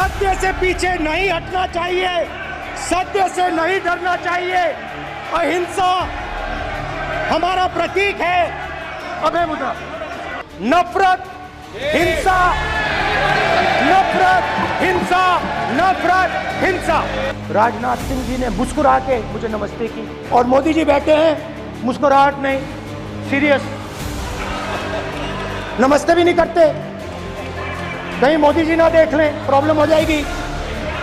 सत्य से पीछे नहीं हटना चाहिए, सत्य से नहीं डरना चाहिए। अहिंसा हमारा प्रतीक है। अभय मुद्रा। नफरत, हिंसा, नफरत, हिंसा, नफरत, हिंसा। राजनाथ सिंह जी ने मुस्कुरा के मुझे नमस्ते की और मोदी जी बैठे हैं, मुस्कुराहट नहीं, सीरियस, नमस्ते भी नहीं करते। कहीं मोदी जी ना देख लें, प्रॉब्लम हो जाएगी।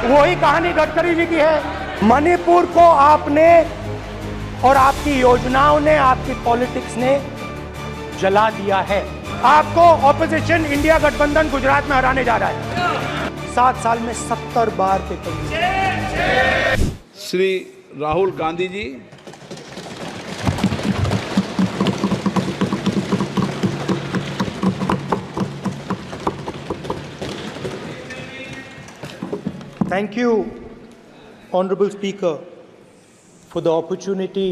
वही कहानी गडकरी जी की है। मणिपुर को आपने और आपकी योजनाओं ने, आपकी पॉलिटिक्स ने जला दिया है। आपको ऑपोजिशन इंडिया गठबंधन गुजरात में हराने जा रहा है। 7 साल में 70 बार पेपर। Shri Rahul Gandhi ji, Thank you, Honorable Speaker, for the opportunity.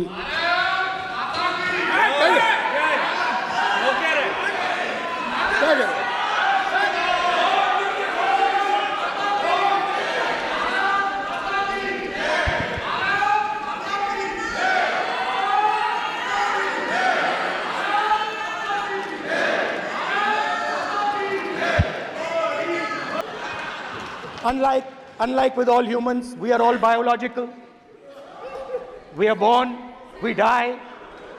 Unlike with all humans, we are all biological. We are born, we die,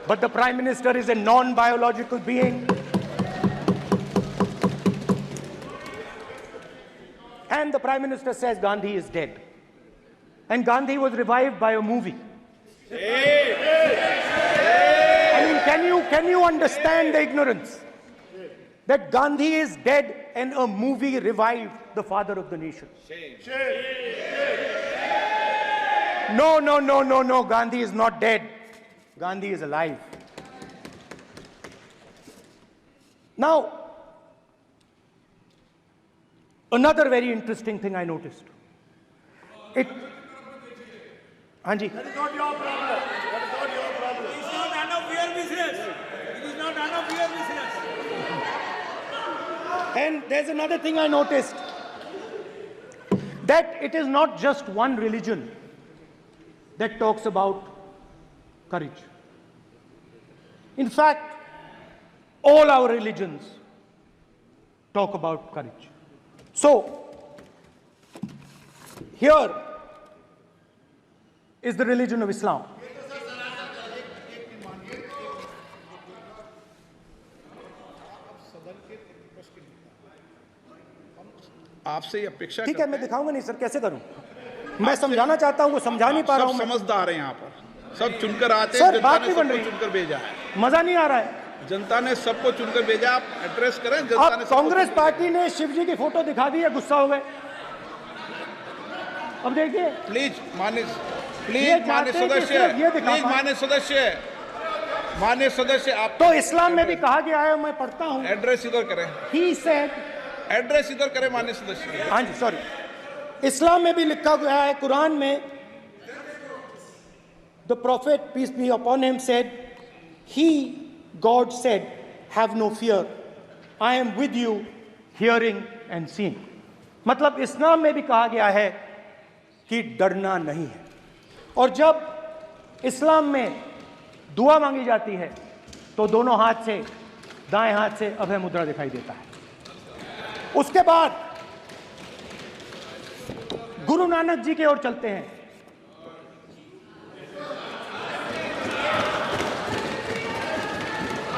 but the Prime Minister is a non-biological being. And the Prime Minister says Gandhi is dead. And Gandhi was revived by a movie. I mean, can you understand the ignorance? That Gandhi is dead and a movie revived the father of the nation. No, Gandhi is not dead. Gandhi is alive. Now, another very interesting thing I noticed. Hanji. That is not your problem. That is not your problem. It is not none of your business. It is not none of your business. And there's another thing I noticed, that it is not just one religion that talks about courage. In fact, all our religions talk about courage. So, here is the religion of Islam. आपसे ये अपेक्षा ठीक है, मैं दिखाऊंगा नहीं sir, कैसे करूं? मैं समझाना चाहता हूं, वो समझा नहीं पा रहा हूं। सब समझदार हैं यहाँ पर, सब चुनकर आते हैं। सर, जनता बात ने नहीं बन सबको रही, चुनकर भेजा है। मजा नहीं आ रहा है। जनता ने सबको चुनकर भेजा, आप एड्रेस करें। जनता ने अब कांग्रेस पार्टी ने शिव जी की फोटो दिखा दी है, गुस्सा हो गए। अब देखिए, प्लीज मान्य सदस्य, आप तो इस्लाम में भी कहा गया है, मैं पढ़ता हूं। एड्रेस इधर करें, He said, एड्रेस इधर करें मान्य सदस्य। हाँ जी, सॉरी, इस्लाम में भी लिखा गया है, कुरान में, the prophet peace be upon him said, God said, have no fear, I am with you, hearing and seeing. मतलब इस्लाम में भी कहा गया है कि डरना नहीं है। और जब इस्लाम में दुआ मांगी जाती है तो दोनों हाथ से, दाएं हाथ से अभय मुद्रा दिखाई देता है। उसके बाद गुरु नानक जी की ओर चलते हैं।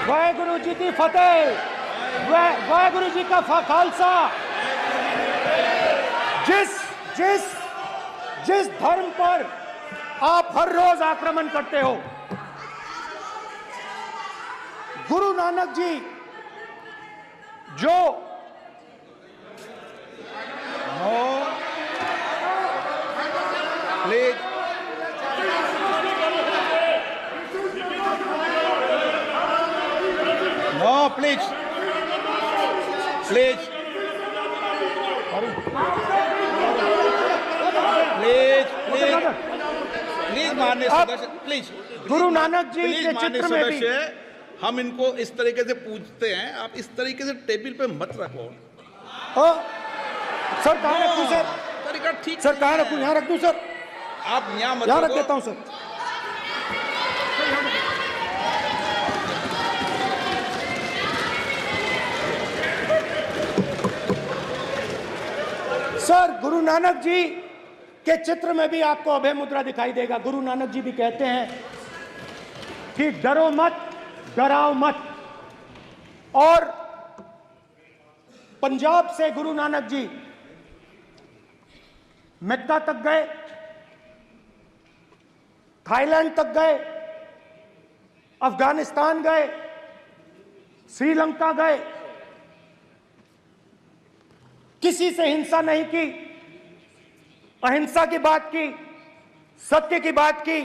वाहेगुरु जी की फतेह, वाहेगुरु जी का खालसा। जिस धर्म पर आप हर रोज आक्रमण करते हो, गुरु नानक जी जो प्लीज प्लीज प्लीज प्लीज माननीय सदस्य, प्लीज गुरु नानक जी के चित्र में भी हम इनको इस तरीके से पूछते हैं, आप इस तरीके से टेबल पे मत रखो। सर कहाँ रखूं सर? तरीका ठीक सर कहाँ नहीं रखूं? है। यहाँ रख दूं सर? आप यहाँ मत यहाँ रख रखो। देता हूं सर। सर गुरु नानक जी के चित्र में भी आपको अभय मुद्रा दिखाई देगा। गुरु नानक जी भी कहते हैं कि डरो मत, डराओ मत। और पंजाब से गुरु नानक जी मक्का तक गए, थाईलैंड तक गए, अफगानिस्तान गए, श्रीलंका गए, किसी से हिंसा नहीं की, अहिंसा की बात की, सत्य की बात की,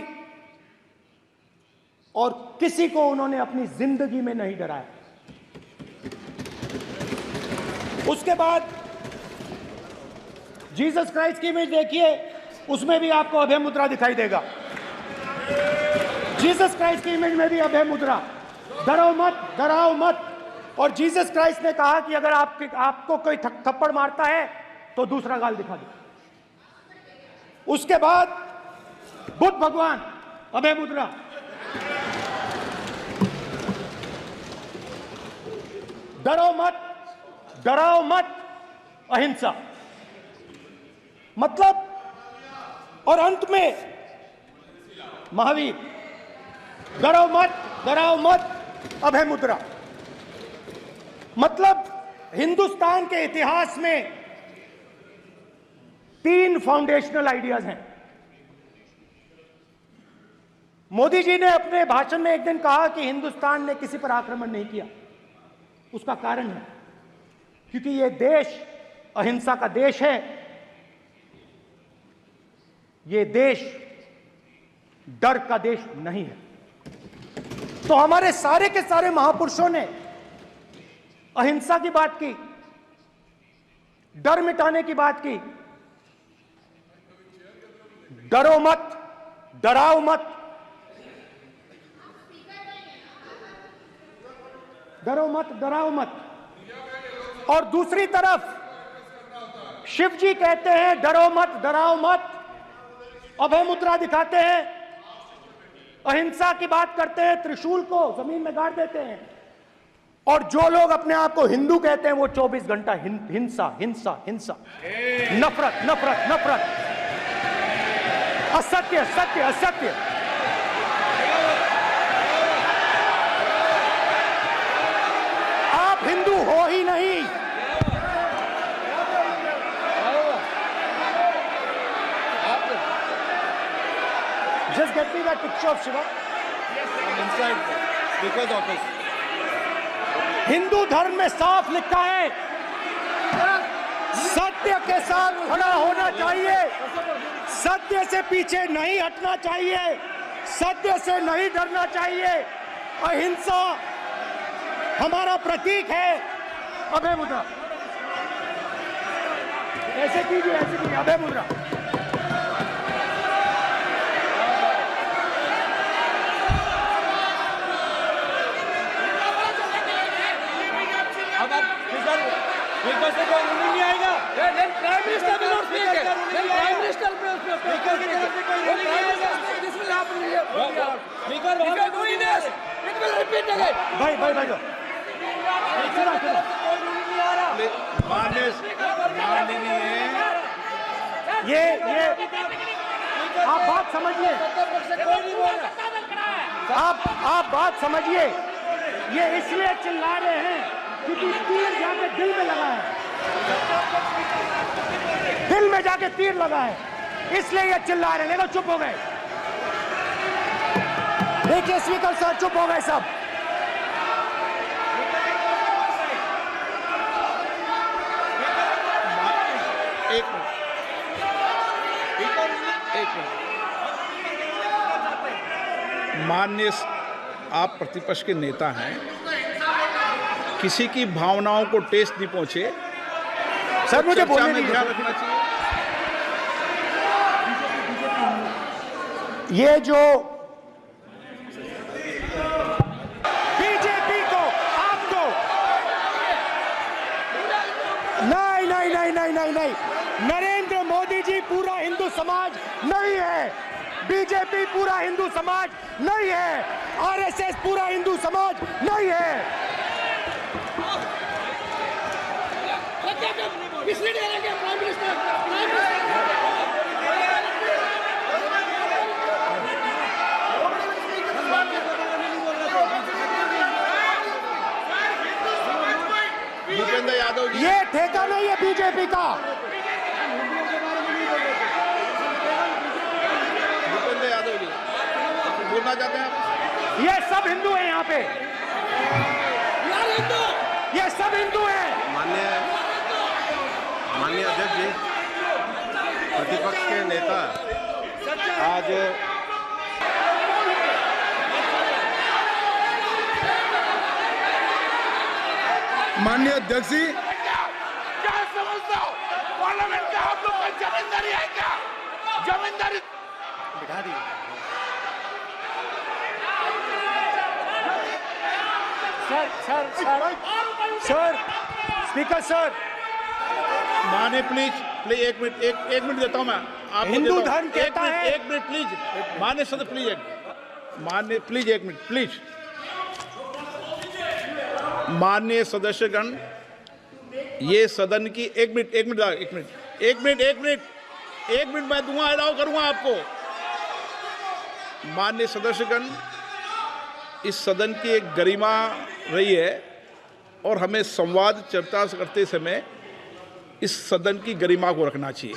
और किसी को उन्होंने अपनी जिंदगी में नहीं डराया। उसके बाद जीसस क्राइस्ट की इमेज देखिए, उसमें भी आपको अभय मुद्रा दिखाई देगा। जीसस क्राइस्ट की इमेज में भी अभय मुद्रा, डरो मत, डराओ मत। और जीसस क्राइस्ट ने कहा कि अगर आपको कोई थप्पड़ मारता है तो दूसरा गाल दिखा दो। उसके बाद बुद्ध भगवान, अभय मुद्रा। डरो मत, डराओ मत, अहिंसा। मतलब, और अंत में महावीर, डरो मत, डराओ मत, अभय मुद्रा। मतलब हिंदुस्तान के इतिहास में 3 फाउंडेशनल आइडियाज हैं। मोदी जी ने अपने भाषण में एक दिन कहा कि हिंदुस्तान ने किसी पर आक्रमण नहीं किया। उसका कारण है क्योंकि यह देश अहिंसा का देश है। यह देश डर का देश नहीं है। तो हमारे सारे के सारे महापुरुषों ने अहिंसा की बात की, डर मिटाने की बात की। डरो मत, डराओ मत, डरो मत, डराओ मत। और दूसरी तरफ शिव जी कहते हैं डरो मत, डराओ मत, अभय मुद्रा दिखाते हैं, अहिंसा की बात करते हैं, त्रिशूल को जमीन में गाड़ देते हैं। और जो लोग अपने आप को हिंदू कहते हैं वो 24 घंटा हिंसा, हिंसा, हिंसा, नफरत, नफरत, नफरत, असत्य, सत्य, असत्य। आप हिंदू हो ही नहीं। Just get me that picture of Shiva. inside speaker's office. Hindu धर्म में साफ लिखा है, सत्य के साथ खड़ा होना चाहिए, सत्य से पीछे नहीं हटना चाहिए, सत्य से नहीं डरना चाहिए। अहिंसा हमारा प्रतीक है। अभय मुद्रा ऐसे कीजिए, ऐसे कीजिए, अभय मुद्रा। स्पीकर से कोई रूलिंग नहीं आएगा। Prime minister will not speak. Prime minister speaker की तरफ से कोई रूलिंग नहीं आएगा। This will happen. स्पीकर वहां पे doing this, it will repeat again. भाई भाई भाई कोई रूलिंग नहीं आ रहा। ये आप बात समझिए, कोई नहीं बोल रहा। आप बात समझिए। ये इसलिए चिल्ला रहे हैं क्योंकि तीर जाके दिल में लगा है, दिल में जाके तीर लगा है, इसलिए ये चिल्ला रहे हैं। नहीं तो चुप हो गए। देखिए स्पीकर साहब चुप हो गए सब। एक मिनट। माननीय आप प्रतिपक्ष के नेता हैं, किसी की भावनाओं को ठेस नहीं पहुंचे। सर मुझे चर्चा बोलने में दीजिए। ध्यान रखना चाहिए। ये जो बीजेपी को, आपको नहीं नहीं नहीं नहीं नहीं नहीं, नरेंद्र मोदी जी पूरा हिंदू समाज नहीं है, बीजेपी पूरा हिंदू समाज नहीं है, आरएसएस पूरा हिंदू समाज नहीं है। भूपेंद्र यादव जी, ये ठेका नहीं है बीजेपी का। भूपेंद्र यादव जी बोलना चाहते हैं आप? ये सब हिंदू हैं यहाँ पे, ये सब हिंदू हैं। माननीय अध्यक्ष जी, प्रतिपक्ष के नेता आज माननीय अध्यक्ष जी, क्या समझते हो? पार्लियामेंट का आप लोग का जमींदारी है क्या? जमींदारी बिठा दी। सर, स्पीकर सर, माने प्लीज एक मिनट देता हूं मैं आपको। हिंदू देता हूं। धर्म कहता है। एक मिनट प्लीज, माने सदस्य प्लीज, मान्य प्लीज एक मिनट प्लीज। माननीय सदस्यगण, ये सदन की एक मिनट मैं दूंगा, अलाउ करूंगा आपको। माननीय सदस्यगण, इस सदन की एक गरिमा रही है और हमें संवाद चर्चा करते समय इस सदन की गरिमा को रखना चाहिए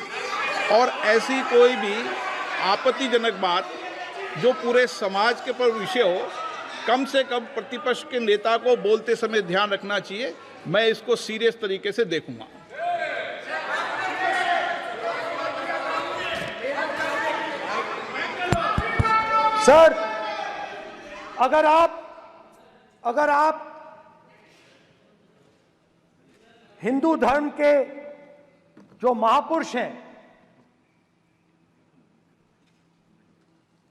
और ऐसी कोई भी आपत्तिजनक बात जो पूरे समाज के पर विषय हो, कम से कम प्रतिपक्ष के नेता को बोलते समय ध्यान रखना चाहिए। मैं इसको सीरियस तरीके से देखूंगा। सर, अगर आप हिंदू धर्म के जो महापुरुष हैं,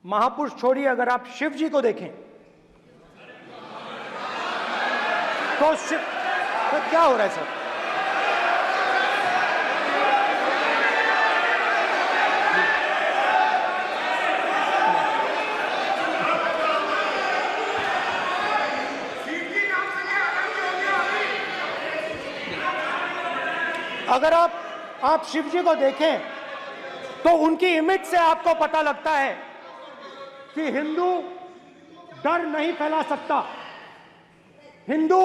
महापुरुष छोड़िए, अगर आप शिव जी को देखें तो क्या हो रहा है सर? अगर आप शिव जी को देखें तो उनकी इमेज से आपको पता लगता है कि हिंदू डर नहीं फैला सकता, हिंदू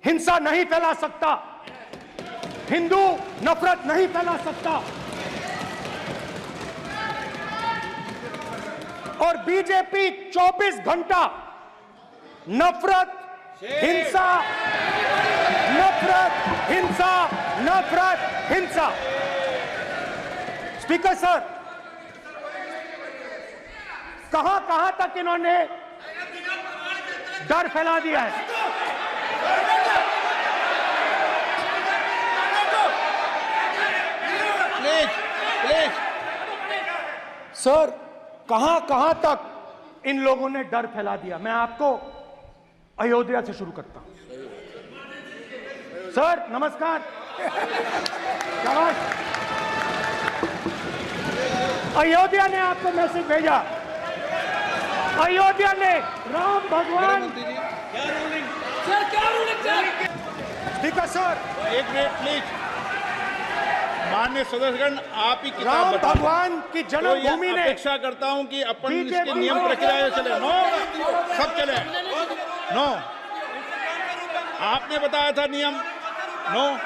हिंसा नहीं फैला सकता, हिंदू नफरत नहीं फैला सकता। और बीजेपी 24 घंटा नफरत, हिंसा, नफरत, हिंसा, नफरत, हिंसा। स्पीकर सर, कहां तक इन्होंने डर फैला दिया है? प्लीज सर, कहां तक इन लोगों ने डर फैला दिया? मैं आपको अयोध्या से शुरू करता हूं। सर नमस्कार, शाबाश। अयोध्या ने आपको मैसेज भेजा, अयोध्या ने राम भगवान। स्पीकर सर, एक मिनट प्लीज। माननीय सदस्यगण, आप ही किताब राम बताओ। भगवान की जन्मभूमि तो ने अपेक्षा करता हूं कि अपन बीजेपी इसके नियम प्रक्रिया चले। नो, सब चले। नो, आपने बताया था नियम। नो,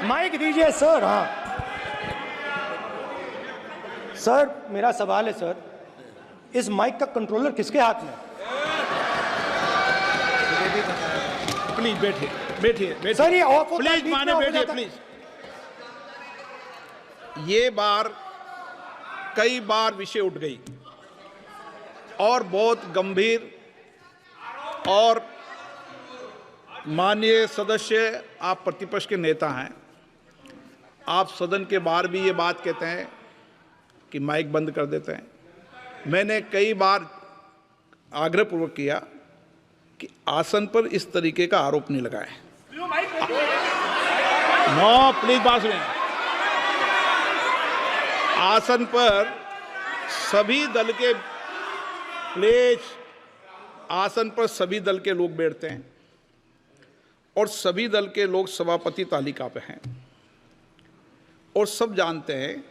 माइक दीजिए सर। हाँ सर, मेरा सवाल है सर, इस माइक का कंट्रोलर किसके हाथ में है? प्लीज बैठिए सर ये ऑफ होता है, प्लीज, बीच में माने ऑफ हो बैठिए जाता है। प्लीज। ये बार कई बार विषय उठ गई और बहुत गंभीर, और माननीय सदस्य, आप प्रतिपक्ष के नेता हैं, आप सदन के बाहर भी ये बात कहते हैं कि माइक बंद कर देते हैं। मैंने कई बार आग्रहपूर्वक किया कि आसन पर इस तरीके का आरोप नहीं लगाएं। नो प्लीज बात सुनिए। आसन पर सभी दल के प्लेज, आसन पर सभी दल के लोग बैठते हैं और सभी दल के लोग सभापति तालिका पे हैं और सब जानते हैं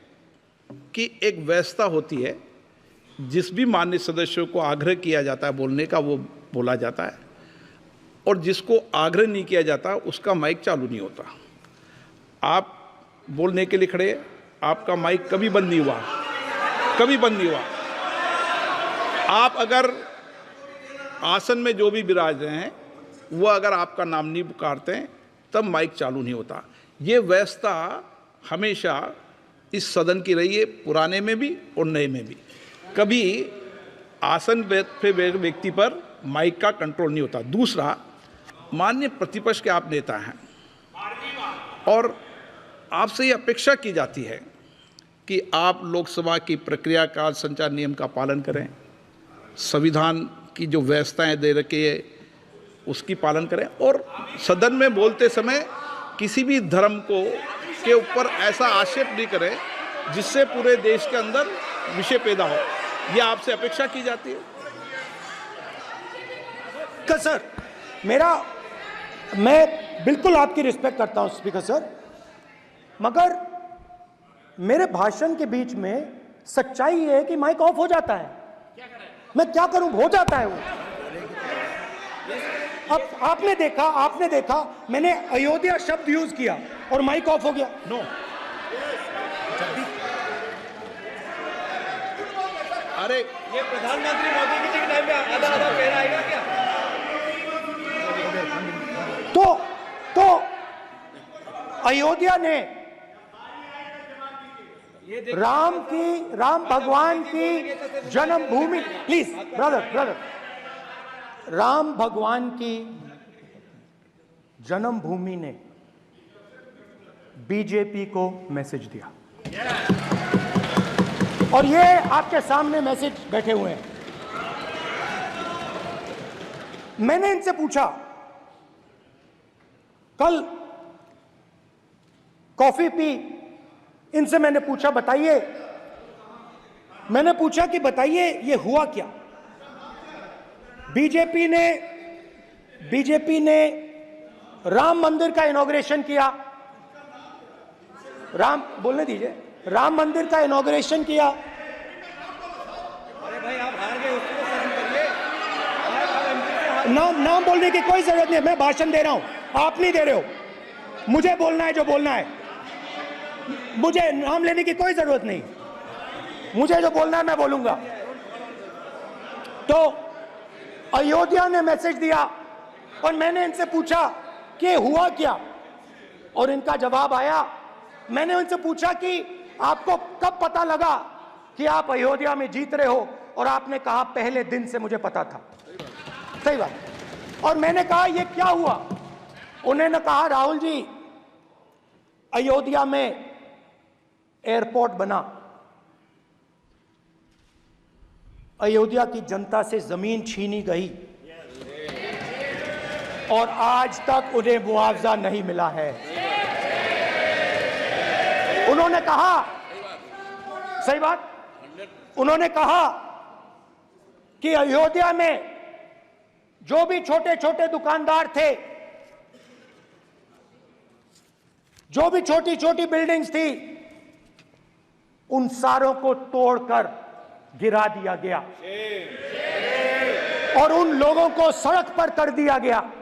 कि एक व्यवस्था होती है, जिस भी माननीय सदस्यों को आग्रह किया जाता है बोलने का वो बोला जाता है और जिसको आग्रह नहीं किया जाता उसका माइक चालू नहीं होता। आप बोलने के लिए खड़े, आपका माइक कभी बंद नहीं हुआ, कभी बंद नहीं हुआ। आप अगर आसन में जो भी विराज रहे हैं वो अगर आपका नाम नहीं पुकारते हैं तब माइक चालू नहीं होता। ये व्यवस्था हमेशा इस सदन की रही है, पुराने में भी और नए में भी। कभी आसन पे व्यक्ति पर माइक का कंट्रोल नहीं होता। दूसरा, माननीय प्रतिपक्ष के आप नेता हैं और आपसे ये अपेक्षा की जाती है कि आप लोकसभा की प्रक्रिया का संचार नियम का पालन करें, संविधान की जो व्यवस्थाएं दे रखी है उसकी पालन करें और सदन में बोलते समय किसी भी धर्म को के ऊपर ऐसा आक्षेप नहीं करें जिससे पूरे देश के अंदर विषय पैदा हो। ये आपसे अपेक्षा की जाती है। सर, मैं बिल्कुल आपकी रिस्पेक्ट करता हूं स्पीकर सर, मगर मेरे भाषण के बीच में सच्चाई ये है कि माइक ऑफ हो जाता है। मैं क्या करूं, हो जाता है वो। अब आपने देखा मैंने अयोध्या शब्द यूज किया और माइक ऑफ हो गया। नो, अरे ये प्रधानमंत्री मोदी जी के टाइम पे आधा आधा पैरा आएगा क्या? तो अयोध्या ने राम भगवान की जन्मभूमि, प्लीज ब्रदर, राम भगवान की जन्मभूमि ने बीजेपी को मैसेज दिया और ये आपके सामने मैसेज बैठे हुए हैं। मैंने इनसे पूछा, कल कॉफी पी, इनसे मैंने पूछा कि बताइए ये हुआ क्या। बीजेपी ने राम मंदिर का इनॉग्रेशन किया, बोलने दीजिए, राम मंदिर का इनॉग्रेशन किया। अरे भाई आप हार गए, उसको सहन करिए। नाम बोलने की कोई जरूरत नहीं है, मैं भाषण दे रहा हूं, आप नहीं दे रहे हो। मुझे बोलना है जो बोलना है, मुझे नाम लेने की कोई जरूरत नहीं। मुझे जो बोलना है मैं बोलूंगा। तो अयोध्या ने मैसेज दिया और मैंने इनसे पूछा कि हुआ क्या, और इनका जवाब आया। मैंने उनसे पूछा कि आपको कब पता लगा कि आप अयोध्या में जीत रहे हो, और आपने कहा पहले दिन से मुझे पता था। सही बात। और मैंने कहा ये क्या हुआ। उन्होंने कहा राहुल जी, अयोध्या में एयरपोर्ट बना, अयोध्या की जनता से जमीन छीनी गई और आज तक उन्हें मुआवजा नहीं मिला है। उन्होंने कहा, सही बात, उन्होंने कहा कि अयोध्या में जो भी छोटे छोटे दुकानदार थे, जो भी छोटी छोटी बिल्डिंग्स थी, उन सारों को तोड़कर गिरा दिया गया और उन लोगों को सड़क पर कर दिया गया।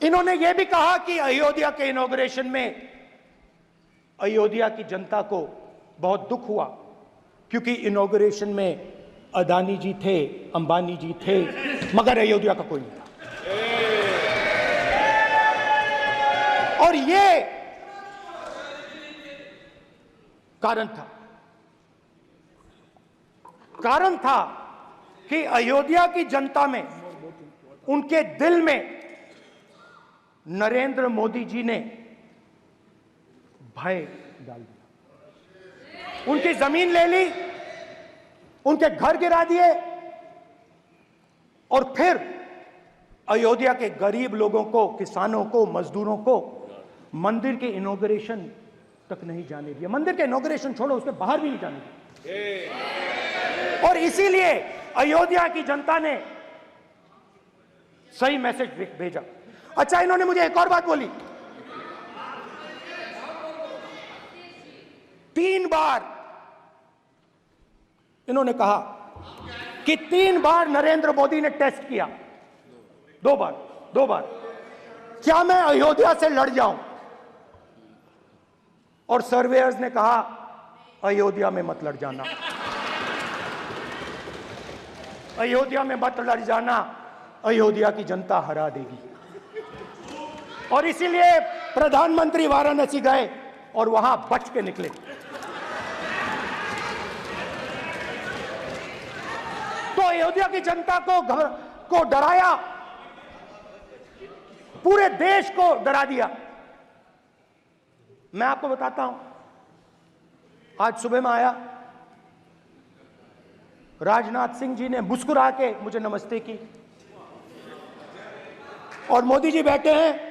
इन्होंने यह भी कहा कि अयोध्या के इनॉग्रेशन में अयोध्या की जनता को बहुत दुख हुआ, क्योंकि इनॉग्रेशन में अदानी जी थे, अंबानी जी थे, मगर अयोध्या का कोई नहीं था। और ये कारण था कि अयोध्या की जनता में, उनके दिल में नरेंद्र मोदी जी ने भय डाल दिया। उनकी जमीन ले ली, उनके घर गिरा दिए और फिर अयोध्या के गरीब लोगों को, किसानों को, मजदूरों को मंदिर के इनॉग्रेशन तक नहीं जाने दिया। मंदिर के इनॉग्रेशन छोड़ो, उसके बाहर भी नहीं जाने दिया। और इसीलिए अयोध्या की जनता ने सही मैसेज भेजा। अच्छा, इन्होंने मुझे एक और बात बोली, 3 बार इन्होंने कहा कि 3 बार नरेंद्र मोदी ने टेस्ट किया, 2 बार क्या मैं अयोध्या से लड़ जाऊं? और सर्वेयर्स ने कहा अयोध्या में मत लड़ जाना, अयोध्या में मत लड़ जाना, अयोध्या की जनता हरा देगी। और इसीलिए प्रधानमंत्री वाराणसी गए और वहां बच के निकले। तो अयोध्या की जनता को डराया, पूरे देश को डरा दिया। मैं आपको बताता हूं, आज सुबह में आया, राजनाथ सिंह जी ने मुस्कुरा के मुझे नमस्ते की और मोदी जी बैठे हैं,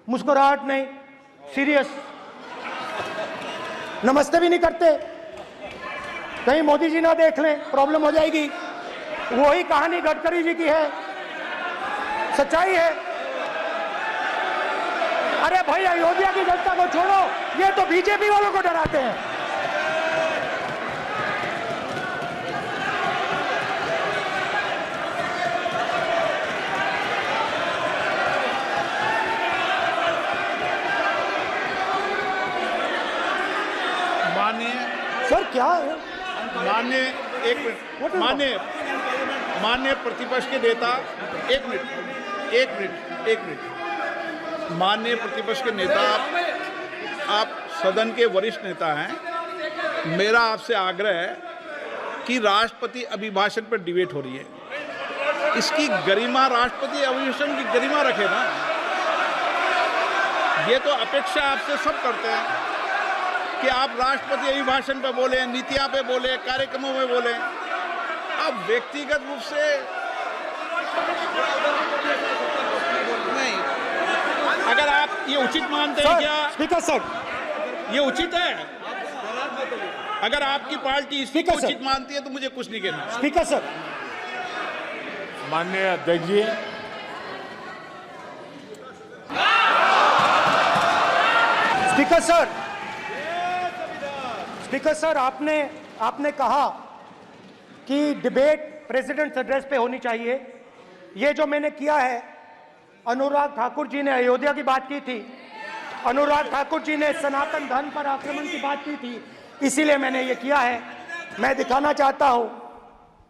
मुस्कुराहट नहीं, सीरियस, नमस्ते भी नहीं करते, कहीं मोदी जी ना देख लें, प्रॉब्लम हो जाएगी। वही कहानी गडकरी जी की है, सच्चाई है। अरे भाई, अयोध्या की जनता को छोड़ो, ये तो बीजेपी वालों को डराते हैं। माननीय सर क्या है? माननीय प्रतिपक्ष के नेता, एक मिनट, माननीय प्रतिपक्ष के नेता, आप सदन के वरिष्ठ नेता हैं। मेरा आपसे आग्रह है कि राष्ट्रपति अभिभाषण पर डिबेट हो रही है, इसकी गरिमा, राष्ट्रपति अभिभाषण की गरिमा रखे ना। ये तो अपेक्षा आपसे सब करते हैं कि आप राष्ट्रपति अभिभाषण पे बोले, नीतियां पे बोले, कार्यक्रमों में बोले। अब व्यक्तिगत रूप से नहीं, अगर आप ये उचित मानते हैं, क्या स्पीकर सर, ये उचित है? अगर आपकी पार्टी इसको उचित मानती है तो मुझे कुछ नहीं कहना। स्पीकर सर, माननीय अध्यक्ष जी, स्पीकर सर, आपने कहा कि डिबेट प्रेसिडेंट्स एड्रेस पे होनी चाहिए। ये जो मैंने किया है, अनुराग ठाकुर जी ने अयोध्या की बात की थी, अनुराग ठाकुर जी ने सनातन धर्म पर आक्रमण की बात की थी, इसीलिए मैंने ये किया है। मैं दिखाना चाहता हूं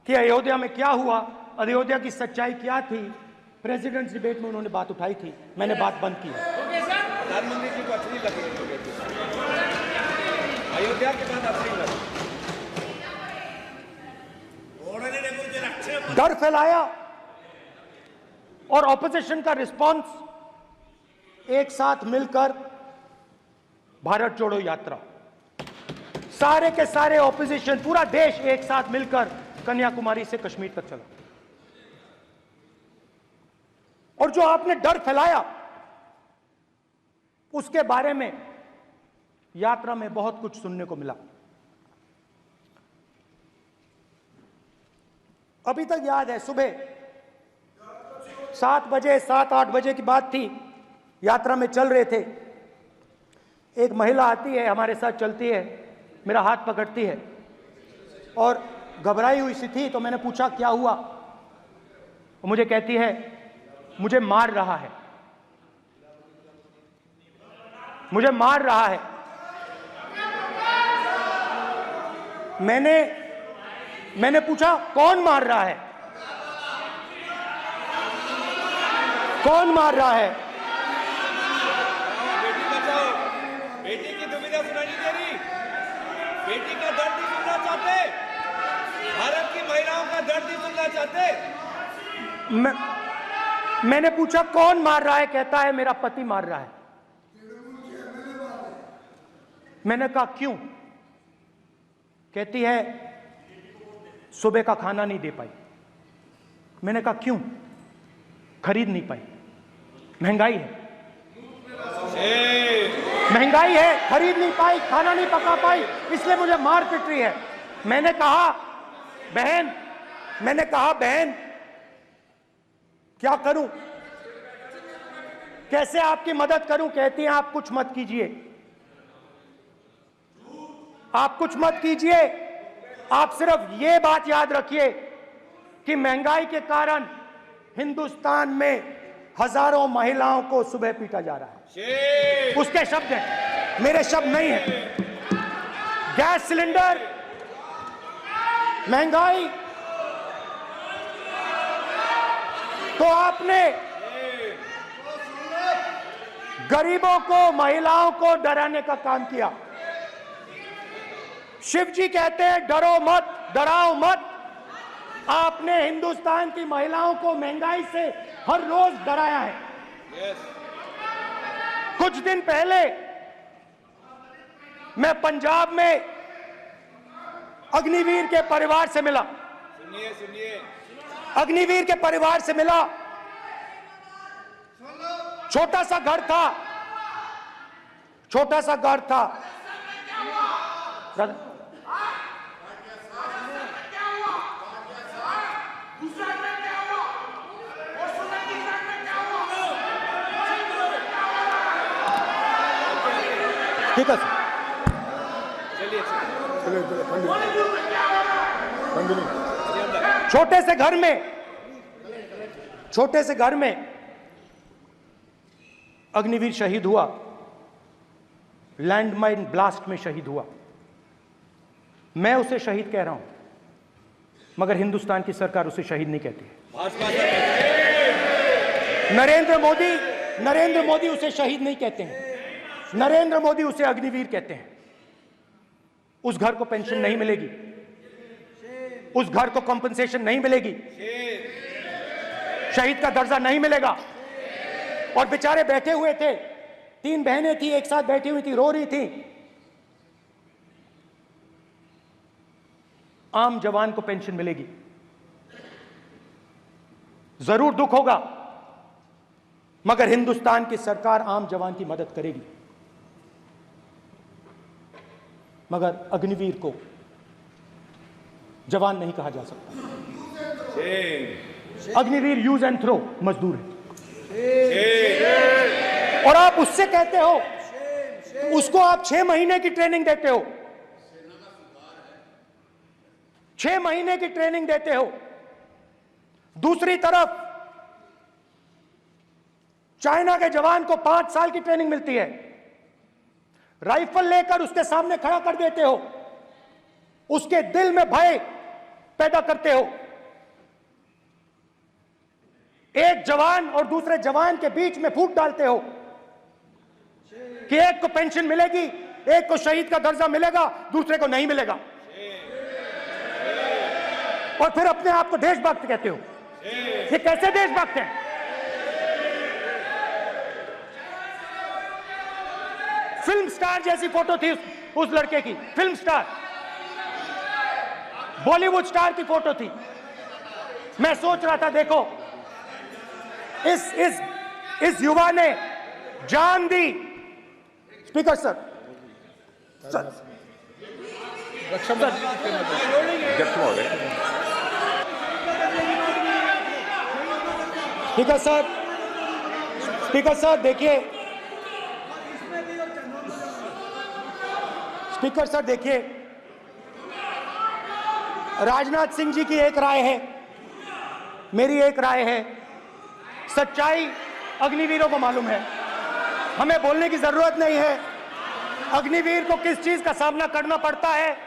कि अयोध्या में क्या हुआ, अयोध्या की सच्चाई क्या थी। प्रेसिडेंट्स डिबेट में उन्होंने बात उठाई थी, मैंने बात बंद की। प्रधानमंत्री जी को अच्छी लगी अयोध्या के बाद अच्छी लगी, डर फैलाया और ऑपोजिशन का रिस्पांस एक साथ मिलकर भारत जोड़ो यात्रा, सारे के सारे ऑपोजिशन, पूरा देश एक साथ मिलकर कन्याकुमारी से कश्मीर तक चला। और जो आपने डर फैलाया, उसके बारे में यात्रा में बहुत कुछ सुनने को मिला। अभी तक याद है, सुबह 7 बजे, 7-8 बजे की बात थी, यात्रा में चल रहे थे, एक महिला आती है, हमारे साथ चलती है, मेरा हाथ पकड़ती है और घबराई हुई सी थी। तो मैंने पूछा क्या हुआ, वो मुझे कहती है मुझे मार रहा है, मुझे मार रहा है। मैंने पूछा कौन मार रहा है, कौन मार रहा है? बेटी बचाओ, बेटी की दुविधा सुनाई नहीं दे रही, बेटी का दर्द नहीं सुनना चाहते, भारत की महिलाओं का दर्द नहीं सुनना चाहते। मैंने पूछा कौन मार रहा है, कहता है मेरा पति मार रहा है। मैंने कहा क्यों? कहती है सुबह का खाना नहीं दे पाई। मैंने कहा क्यों? खरीद नहीं पाई। महंगाई है, महंगाई है, खरीद नहीं पाई, खाना नहीं पका पाई, इसलिए मुझे मार पिट रही है। मैंने कहा बहन क्या करूं, कैसे आपकी मदद करूं? कहती हैं आप कुछ मत कीजिए, आप कुछ मत कीजिए, आप सिर्फ ये बात याद रखिए कि महंगाई के कारण हिंदुस्तान में हजारों महिलाओं को सुबह पीटा जा रहा है। उसके शब्द हैं, मेरे शब्द नहीं है। गैस सिलेंडर, महंगाई, तो आपने गरीबों को, महिलाओं को डराने का काम किया। शिव जी कहते हैं डरो मत, डराओ मत। आपने हिंदुस्तान की महिलाओं को महंगाई से हर रोज डराया है। कुछ दिन पहले मैं पंजाब में अग्निवीर के परिवार से मिला। सुनिए, अग्निवीर के परिवार से मिला। छोटा सा घर था, छोटा सा घर था। ठीक है छोटे से घर में अग्निवीर शहीद हुआ, लैंडमाइन ब्लास्ट में शहीद हुआ। मैं उसे शहीद कह रहा हूं, मगर हिंदुस्तान की सरकार उसे शहीद नहीं कहती। नरेंद्र मोदी उसे शहीद नहीं कहते हैं, नरेंद्र मोदी उसे अग्निवीर कहते हैं। उस घर को पेंशन नहीं मिलेगी, उस घर को कंपनसेशन नहीं मिलेगी, शहीद का दर्जा नहीं मिलेगा। और बेचारे बैठे हुए थे, 3 बहनें थी, एक साथ बैठी हुई थी, रो रही थी। आम जवान को पेंशन मिलेगी, जरूर दुख होगा, मगर हिंदुस्तान की सरकार आम जवान की मदद करेगी। मगर अग्निवीर को जवान नहीं कहा जा सकता। अग्निवीर यूज एंड थ्रो मजदूर है। और आप उससे कहते हो, उसको आप 6 महीने की ट्रेनिंग देते हो, 6 महीने की ट्रेनिंग देते हो। दूसरी तरफ चाइना के जवान को 5 साल की ट्रेनिंग मिलती है। राइफल लेकर उसके सामने खड़ा कर देते हो, उसके दिल में भय पैदा करते हो। एक जवान और दूसरे जवान के बीच में फूट डालते हो कि एक को पेंशन मिलेगी, एक को शहीद का दर्जा मिलेगा, दूसरे को नहीं मिलेगा। और फिर अपने आप को देशभक्त कहते हो। ये कैसे देशभक्त हैं? फिल्म स्टार जैसी फोटो थी उस लड़के की, फिल्म स्टार, बॉलीवुड स्टार की फोटो थी। मैं सोच रहा था, देखो इस युवा ने जान दी। Speaker sir, speaker sir, speaker sir देखिए, स्पीकर सर देखिए, राजनाथ सिंह जी की एक राय है, मेरी एक राय है। सच्चाई अग्निवीरों को मालूम है, हमें बोलने की जरूरत नहीं है। अग्निवीर को किस चीज का सामना करना पड़ता है,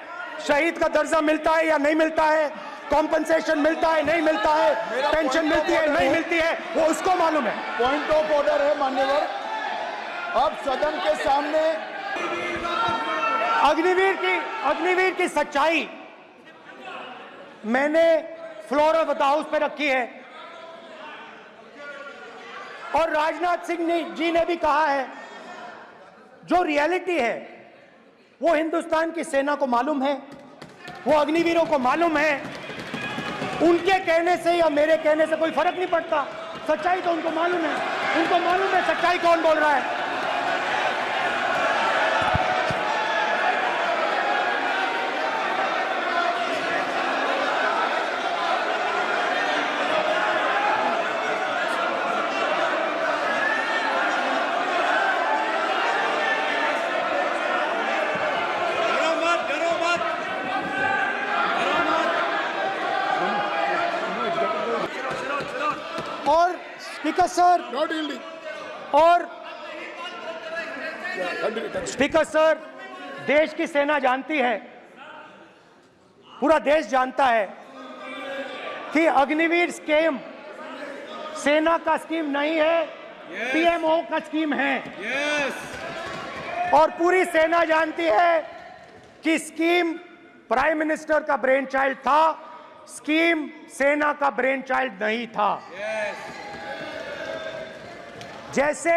शहीद का दर्जा मिलता है या नहीं मिलता है, कॉम्पनसेशन मिलता है नहीं मिलता है, पेंशन मिलती है नहीं मिलती है, वो उसको मालूम है। पॉइंट ऑफ ऑर्डर है मान्यवर, अब सदन के सामने अग्निवीर की सच्चाई मैंने फ्लोर ऑफ द हाउस पे रखी है। और राजनाथ सिंह जी ने भी कहा है, जो रियलिटी है वो हिंदुस्तान की सेना को मालूम है, वो अग्निवीरों को मालूम है। उनके कहने से या मेरे कहने से कोई फर्क नहीं पड़ता, सच्चाई तो उनको मालूम है। उनको मालूम है सच्चाई कौन बोल रहा है। और स्पीकर सर, Not yielding. और Continue. स्पीकर सर, देश की सेना जानती है, पूरा देश जानता है कि अग्निवीर स्कीम सेना का स्कीम नहीं है, पीएमओ का स्कीम है। और पूरी सेना जानती है कि स्कीम प्राइम मिनिस्टर का ब्रेन चाइल्ड था, स्कीम सेना का ब्रेन चाइल्ड नहीं था। जैसे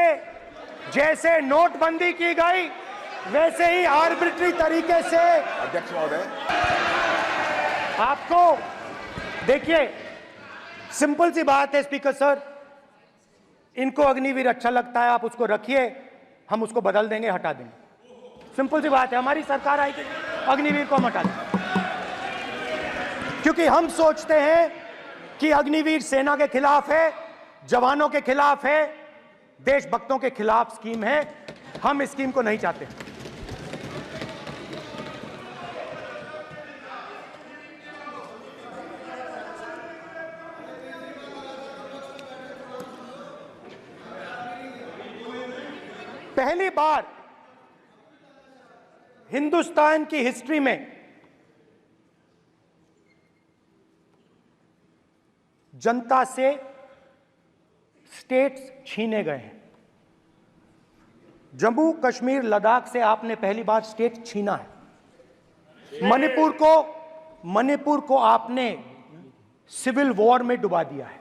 जैसे नोटबंदी की गई वैसे ही आर्बिट्री तरीके से अध्यक्ष महोदय, आपको देखिए, सिंपल सी बात है स्पीकर सर, इनको अग्निवीर अच्छा लगता है, आप उसको रखिए, हम उसको बदल देंगे, हटा देंगे। सिंपल सी बात है, हमारी सरकार आएगी, अग्निवीर को हम हटा देंगे, क्योंकि हम सोचते हैं कि अग्निवीर सेना के खिलाफ है, जवानों के खिलाफ है, देशभक्तों के खिलाफ स्कीम है। हम इस स्कीम को नहीं चाहते। पहली बार हिंदुस्तान की हिस्ट्री में जनता से स्टेट्स छीने गए हैं। जम्मू कश्मीर लद्दाख से आपने पहली बार स्टेट छीना है। मणिपुर को आपने सिविल वॉर में डुबा दिया है।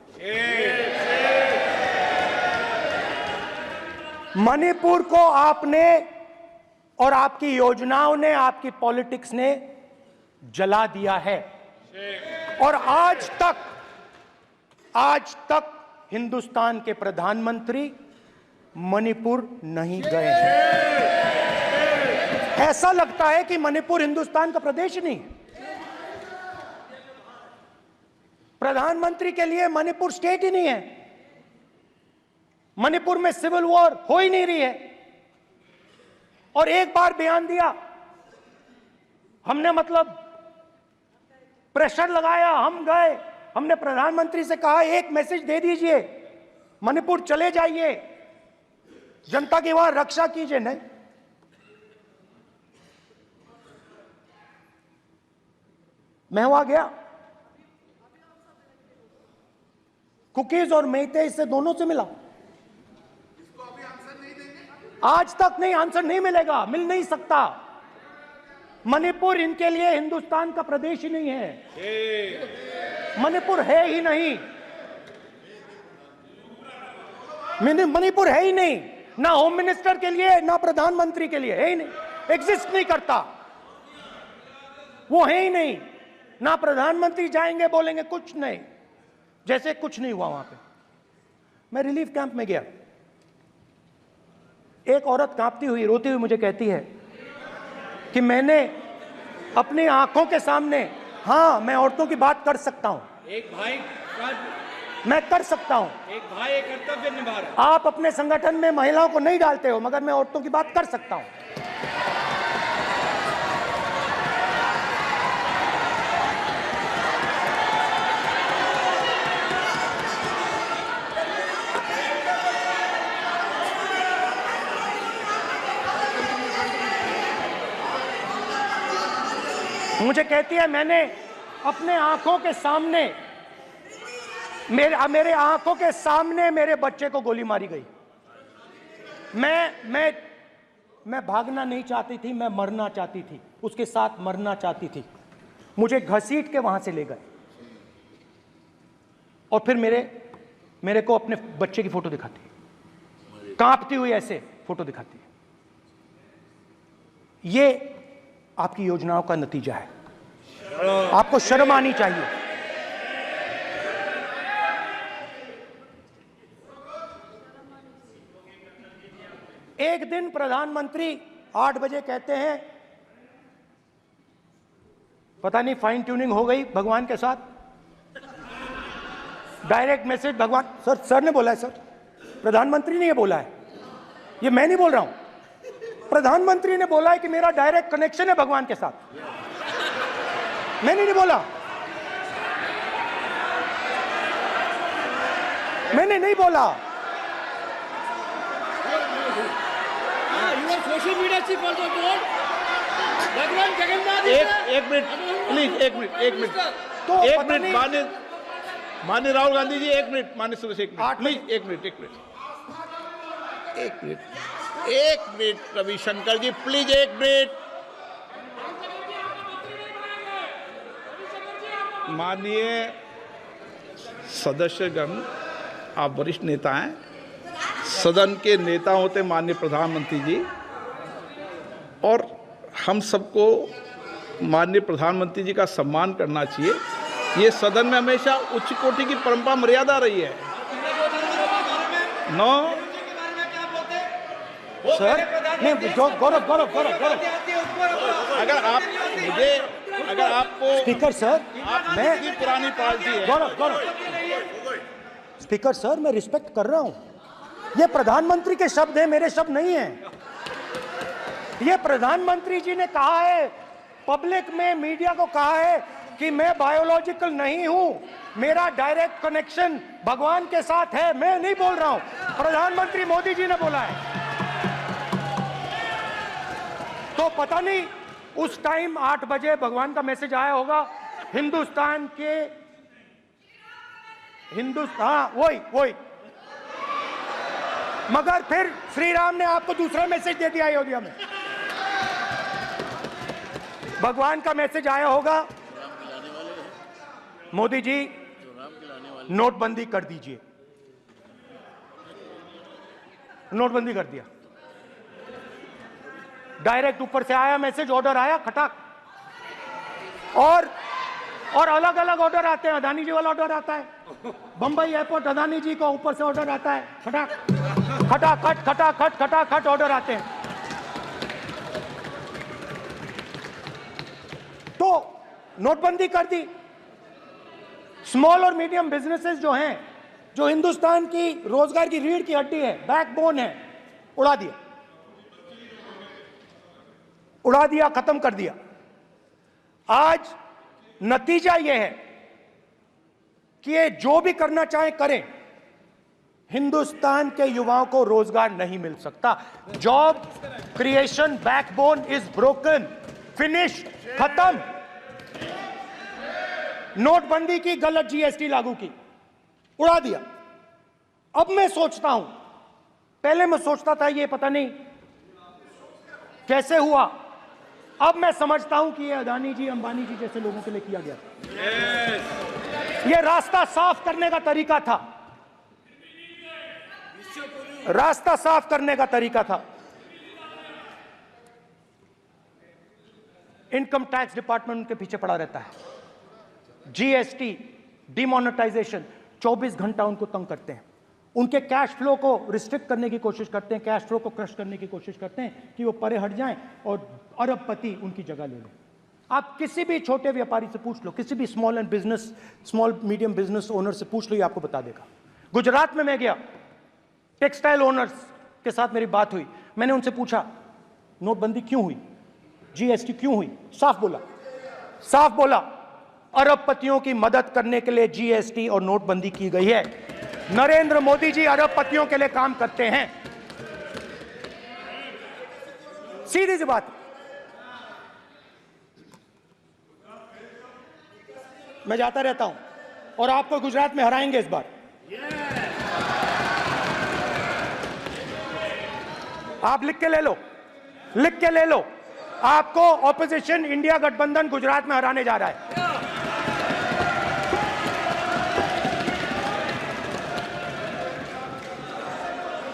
मणिपुर को आपने और आपकी योजनाओं ने, आपकी पॉलिटिक्स ने जला दिया है। और आज तक हिंदुस्तान के प्रधानमंत्री मणिपुर नहीं गए हैं। ऐसा लगता है कि मणिपुर हिंदुस्तान का प्रदेश ही नहीं है। प्रधानमंत्री के लिए मणिपुर स्टेट ही नहीं है। मणिपुर में सिविल वॉर हो ही नहीं रही है। और एक बार बयान दिया हमने, मतलब प्रेशर लगाया, हम गए, हमने प्रधानमंत्री से कहा एक मैसेज दे दीजिए, मणिपुर चले जाइए, जनता की वहां रक्षा कीजिए। नहीं, मैं वहां गया, कुकीज और मेहते इससे दोनों से मिला। आज तक नहीं, आंसर नहीं मिलेगा, मिल नहीं सकता। मणिपुर इनके लिए हिंदुस्तान का प्रदेश ही नहीं है। मणिपुर है ही नहीं, मणिपुर है ही नहीं, ना होम मिनिस्टर के लिए ना प्रधानमंत्री के लिए, है ही नहीं, एग्जिस्ट नहीं करता, वो है ही नहीं। ना प्रधानमंत्री जाएंगे बोलेंगे कुछ नहीं, जैसे कुछ नहीं हुआ वहां पे। मैं रिलीफ कैंप में गया, एक औरत कांपती हुई, रोती हुई मुझे कहती है कि मैंने अपनी आंखों के सामने, हाँ मैं औरतों की बात कर सकता हूं, एक भाई मैं कर सकता हूं, एक भाई एक कर्तव्य निभा रहा है। आप अपने संगठन में महिलाओं को नहीं डालते हो, मगर मैं औरतों की बात कर सकता हूं। मुझे कहती है मैंने अपने आंखों के सामने, मेरे आंखों के सामने मेरे बच्चे को गोली मारी गई। मैं भागना नहीं चाहती थी, मैं मरना चाहती थी, उसके साथ मरना चाहती थी। मुझे घसीट के वहां से ले गए और फिर मेरे को अपने बच्चे की फोटो दिखाती है, कांपती हुई ऐसे फोटो दिखाती है। ये आपकी योजनाओं का नतीजा है। आपको शर्म आनी चाहिए। एक दिन प्रधानमंत्री 8 बजे कहते हैं, पता नहीं फाइन ट्यूनिंग हो गई भगवान के साथ, डायरेक्ट मैसेज भगवान, सर ने बोला है, सर प्रधानमंत्री ने ये बोला है, ये मैं नहीं बोल रहा हूं, प्रधानमंत्री ने बोला है कि मेरा डायरेक्ट कनेक्शन है भगवान के साथ। मैंने नहीं बोला, मैंने नहीं बोला। Social media chief also told भगवान जगन्नाथ। एक मिनट प्लीज, एक मिनट तो एक पता मिनट नहीं- माननीय राहुल गांधी जी, एक मिनट, माननीय सुरेश, एक मिनट प्लीज, एक मिनट रविशंकर जी प्लीज, एक मिनट। माननीय सदस्यगण, आप वरिष्ठ नेता हैं, सदन के नेता होते माननीय प्रधानमंत्री जी, और हम सबको माननीय प्रधानमंत्री जी का सम्मान करना चाहिए। ये सदन में हमेशा उच्च कोटि की परंपरा मर्यादा रही है। नो सर नहीं, गौरव अगर आपको स्पीकर सर, मैं इतनी पुरानी पार्टी है, गौरव स्पीकर सर, मैं रिस्पेक्ट कर रहा हूं। ये प्रधानमंत्री के शब्द हैं, मेरे शब्द नहीं हैं। ये प्रधानमंत्री जी ने कहा है, पब्लिक में, मीडिया को कहा है कि मैं बायोलॉजिकल नहीं हूं, मेरा डायरेक्ट कनेक्शन भगवान के साथ है। मैं नहीं बोल रहा हूं, प्रधानमंत्री मोदी जी ने बोला है। तो पता नहीं उस टाइम 8 बजे भगवान का मैसेज आया होगा वही मगर फिर श्री राम ने आपको दूसरा मैसेज दे दिया अयोध्या में। भगवान का मैसेज आया होगा, मोदी जी नोटबंदी कर दीजिए। नोटबंदी कर दिया, डायरेक्ट ऊपर से आया मैसेज, ऑर्डर आया खटाक। और अलग अलग ऑर्डर आते हैं। अदानी जी वाला ऑर्डर आता है, बंबई एयरपोर्ट अदानी जी को ऊपर से ऑर्डर आता है, खटाखट ऑर्डर आते हैं। तो नोटबंदी कर दी। स्मॉल और मीडियम बिजनेसेस जो हैं, जो हिंदुस्तान की रोजगार की रीढ़ की हड्डी है, बैकबोन है, उड़ा दिया, खत्म कर दिया। आज नतीजा यह है कि ये जो भी करना चाहे करें, हिंदुस्तान के युवाओं को रोजगार नहीं मिल सकता। Job creation backbone is broken, finish, खत्म। नोटबंदी की, गलत जीएसटी लागू की, उड़ा दिया। अब मैं सोचता हूं, पहले मैं सोचता था ये पता नहीं कैसे हुआ, अब मैं समझता हूं कि ये अदानी जी, अंबानी जी जैसे लोगों के लिए किया गया। ये रास्ता साफ करने का तरीका था, रास्ता साफ करने का तरीका था। इनकम टैक्स डिपार्टमेंट उनके पीछे पड़ा रहता है। जीएसटी, डिमोनेटाइजेशन, 24 घंटा उनको तंग करते हैं। उनके कैश फ्लो को रिस्ट्रिक्ट करने की कोशिश करते हैं, कैश फ्लो को क्रश करने की कोशिश करते हैं कि वो परे हट जाएं और अरबपति उनकी जगह ले लें। आप किसी भी छोटे व्यापारी से पूछ लो, किसी भी स्मॉल मीडियम बिजनेस ओनर से पूछ लो, ये आपको बता देगा। गुजरात में मैं गया, टेक्सटाइल ओनर्स के साथ मेरी बात हुई। मैंने उनसे पूछा नोटबंदी क्यों हुई, जीएसटी क्यों हुई? साफ बोला अरबपतियों की मदद करने के लिए जीएसटी और नोटबंदी की गई है। नरेंद्र मोदी जी अरबपतियों के लिए काम करते हैं, सीधी सी बात। मैं जाता रहता हूं और आपको गुजरात में हराएंगे इस बार। आप लिख के ले लो, आपको ऑपोजिशन इंडिया गठबंधन गुजरात में हराने जा रहा है।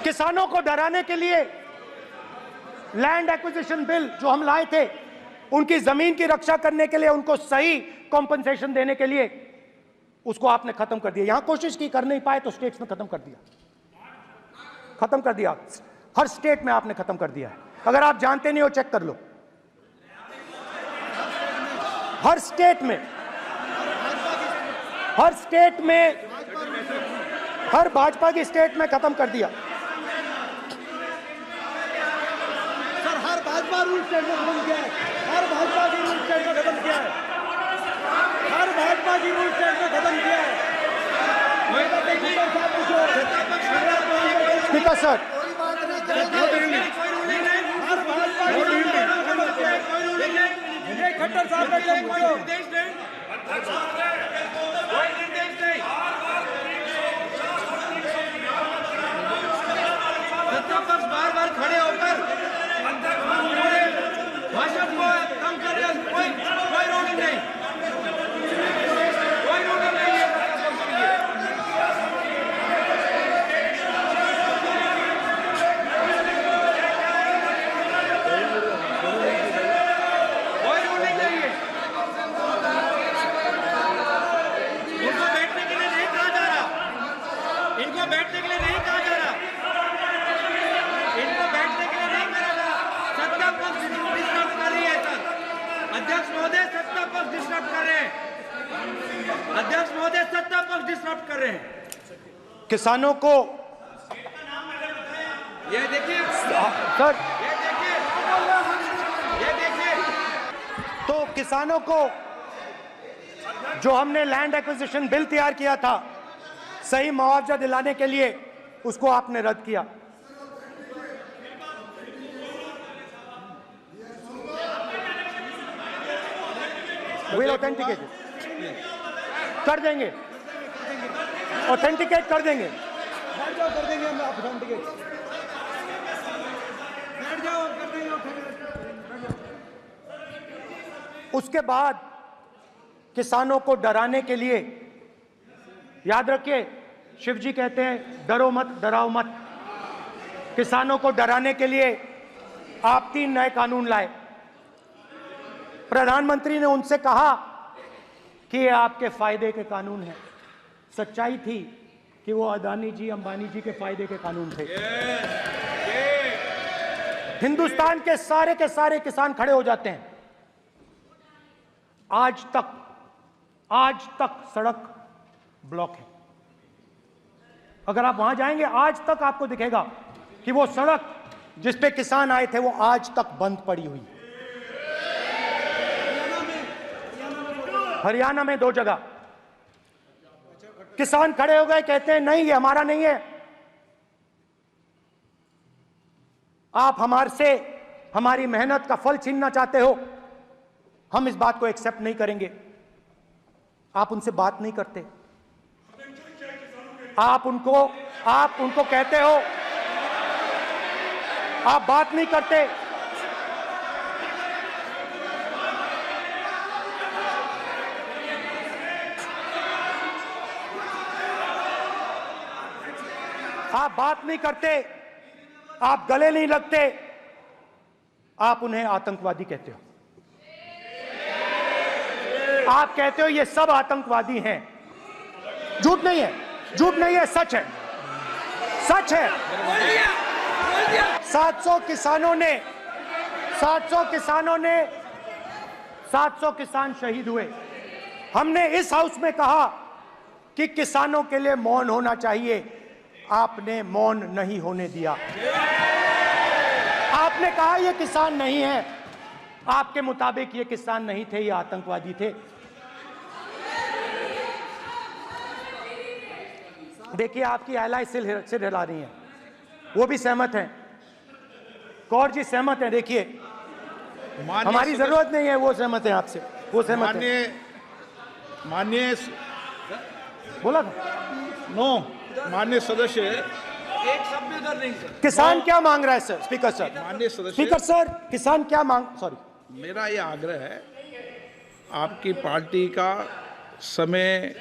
किसानों को डराने के लिए लैंड एक्विजिशन बिल जो हम लाए थे, उनकी जमीन की रक्षा करने के लिए, उनको सही कॉम्पनसेशन देने के लिए, उसको आपने खत्म कर दिया। यहां कोशिश की, कर नहीं पाए तो स्टेट्स में खत्म कर दिया, खत्म कर दिया। हर स्टेट में आपने खत्म कर दिया है। अगर आप जानते नहीं हो, चेक कर लो। हर स्टेट में, हर स्टेट में, हर भाजपा की स्टेट में खत्म कर दिया। सर हर भाजपा रूल स्टेट में खत्म किया है, हर भाजपा की रूल स्टेट में खत्म किया है, हर भाजपा की रूल स्टेट में खत्म किया है। स्पीकर सर, हर भाजपा की रूल स्टेट में खत्म किया है। खट्टर साहब का क्लेम करो। बार बार खड़े होकर भाषण को कम कर रहे हैं, कोई रूलिंग नहीं, कोई रूलिंग नहीं है। कोई रूलिंग नहीं है। इनको बैठने के लिए नहीं कहा जा रहा, इनको बैठने के लिए नहीं कहा जा रहा, इनको बैठने के लिए नहीं कहा जा रहा। सत्ता पक्ष डिस्टर्ब कर रही है सर। अध्यक्ष महोदय सत्ता पक्ष डिस्टर्ब कर रहे हैं, अध्यक्ष महोदय सत्ता पक्ष डिस्टर्ब कर रहे हैं। किसानों को, ये देखिए सर, ये देखिए, ये देखिए, तो किसानों को जो हमने लैंड एक्विजिशन बिल तैयार किया था सही मुआवजा दिलाने के लिए, उसको आपने रद्द किया। We'll authenticate it. कर देंगे, ऑथेंटिकेट कर देंगे। बैठ जाओ, कर देंगे हम ऑथेंटिकेट। बैठ जाओ, कर देंगे ऑथेंटिकेट। उसके बाद किसानों को डराने के लिए, याद रखिए, शिव जी कहते हैं डरो मत, डराओ मत। किसानों को डराने के लिए आप 3 नए कानून लाए। प्रधानमंत्री ने उनसे कहा कि ये आपके फायदे के कानून हैं। सच्चाई थी कि वो अदानी जी, अंबानी जी के फायदे के कानून थे। हिंदुस्तान के सारे किसान खड़े हो जाते हैं। आज तक सड़क ब्लॉक है। अगर आप वहां जाएंगे, आज तक आपको दिखेगा कि वो सड़क जिस पे किसान आए थे वो आज तक बंद पड़ी हुई है। हरियाणा में 2 जगह किसान खड़े हो गए, कहते हैं नहीं, ये हमारा नहीं है। आप हमारे से हमारी मेहनत का फल छीनना चाहते हो, हम इस बात को एक्सेप्ट नहीं करेंगे। आप उनसे बात नहीं करते, आप उनको कहते हो, आप बात नहीं करते। आप बात नहीं करते, आप गले नहीं लगते, आप उन्हें आतंकवादी कहते हो। आप कहते हो ये सब आतंकवादी हैं। झूठ नहीं है, झूठ नहीं है, सच है, सच है। 700 किसान शहीद हुए। हमने इस हाउस में कहा कि किसानों के लिए मौन होना चाहिए, आपने मौन नहीं होने दिया। आपने कहा ये किसान नहीं है, आपके मुताबिक ये किसान नहीं थे, ये आतंकवादी थे। देखिए आपकी एलाई सिर हिला रही है, वो भी सहमत हैं, कौर जी सहमत हैं। देखिए हमारी जरूरत नहीं है, वो सहमत है आपसे, वो सहमत है। माननीय बोला था नो, माननीय सदस्य, एक शब्द भी उधर नहीं सर। किसान क्या मांग रहा है सर? स्पीकर सर, माननीय सदस्य, स्पीकर सर, किसान क्या मांग, सॉरी, मेरा ये आग्रह है, आपकी पार्टी का समय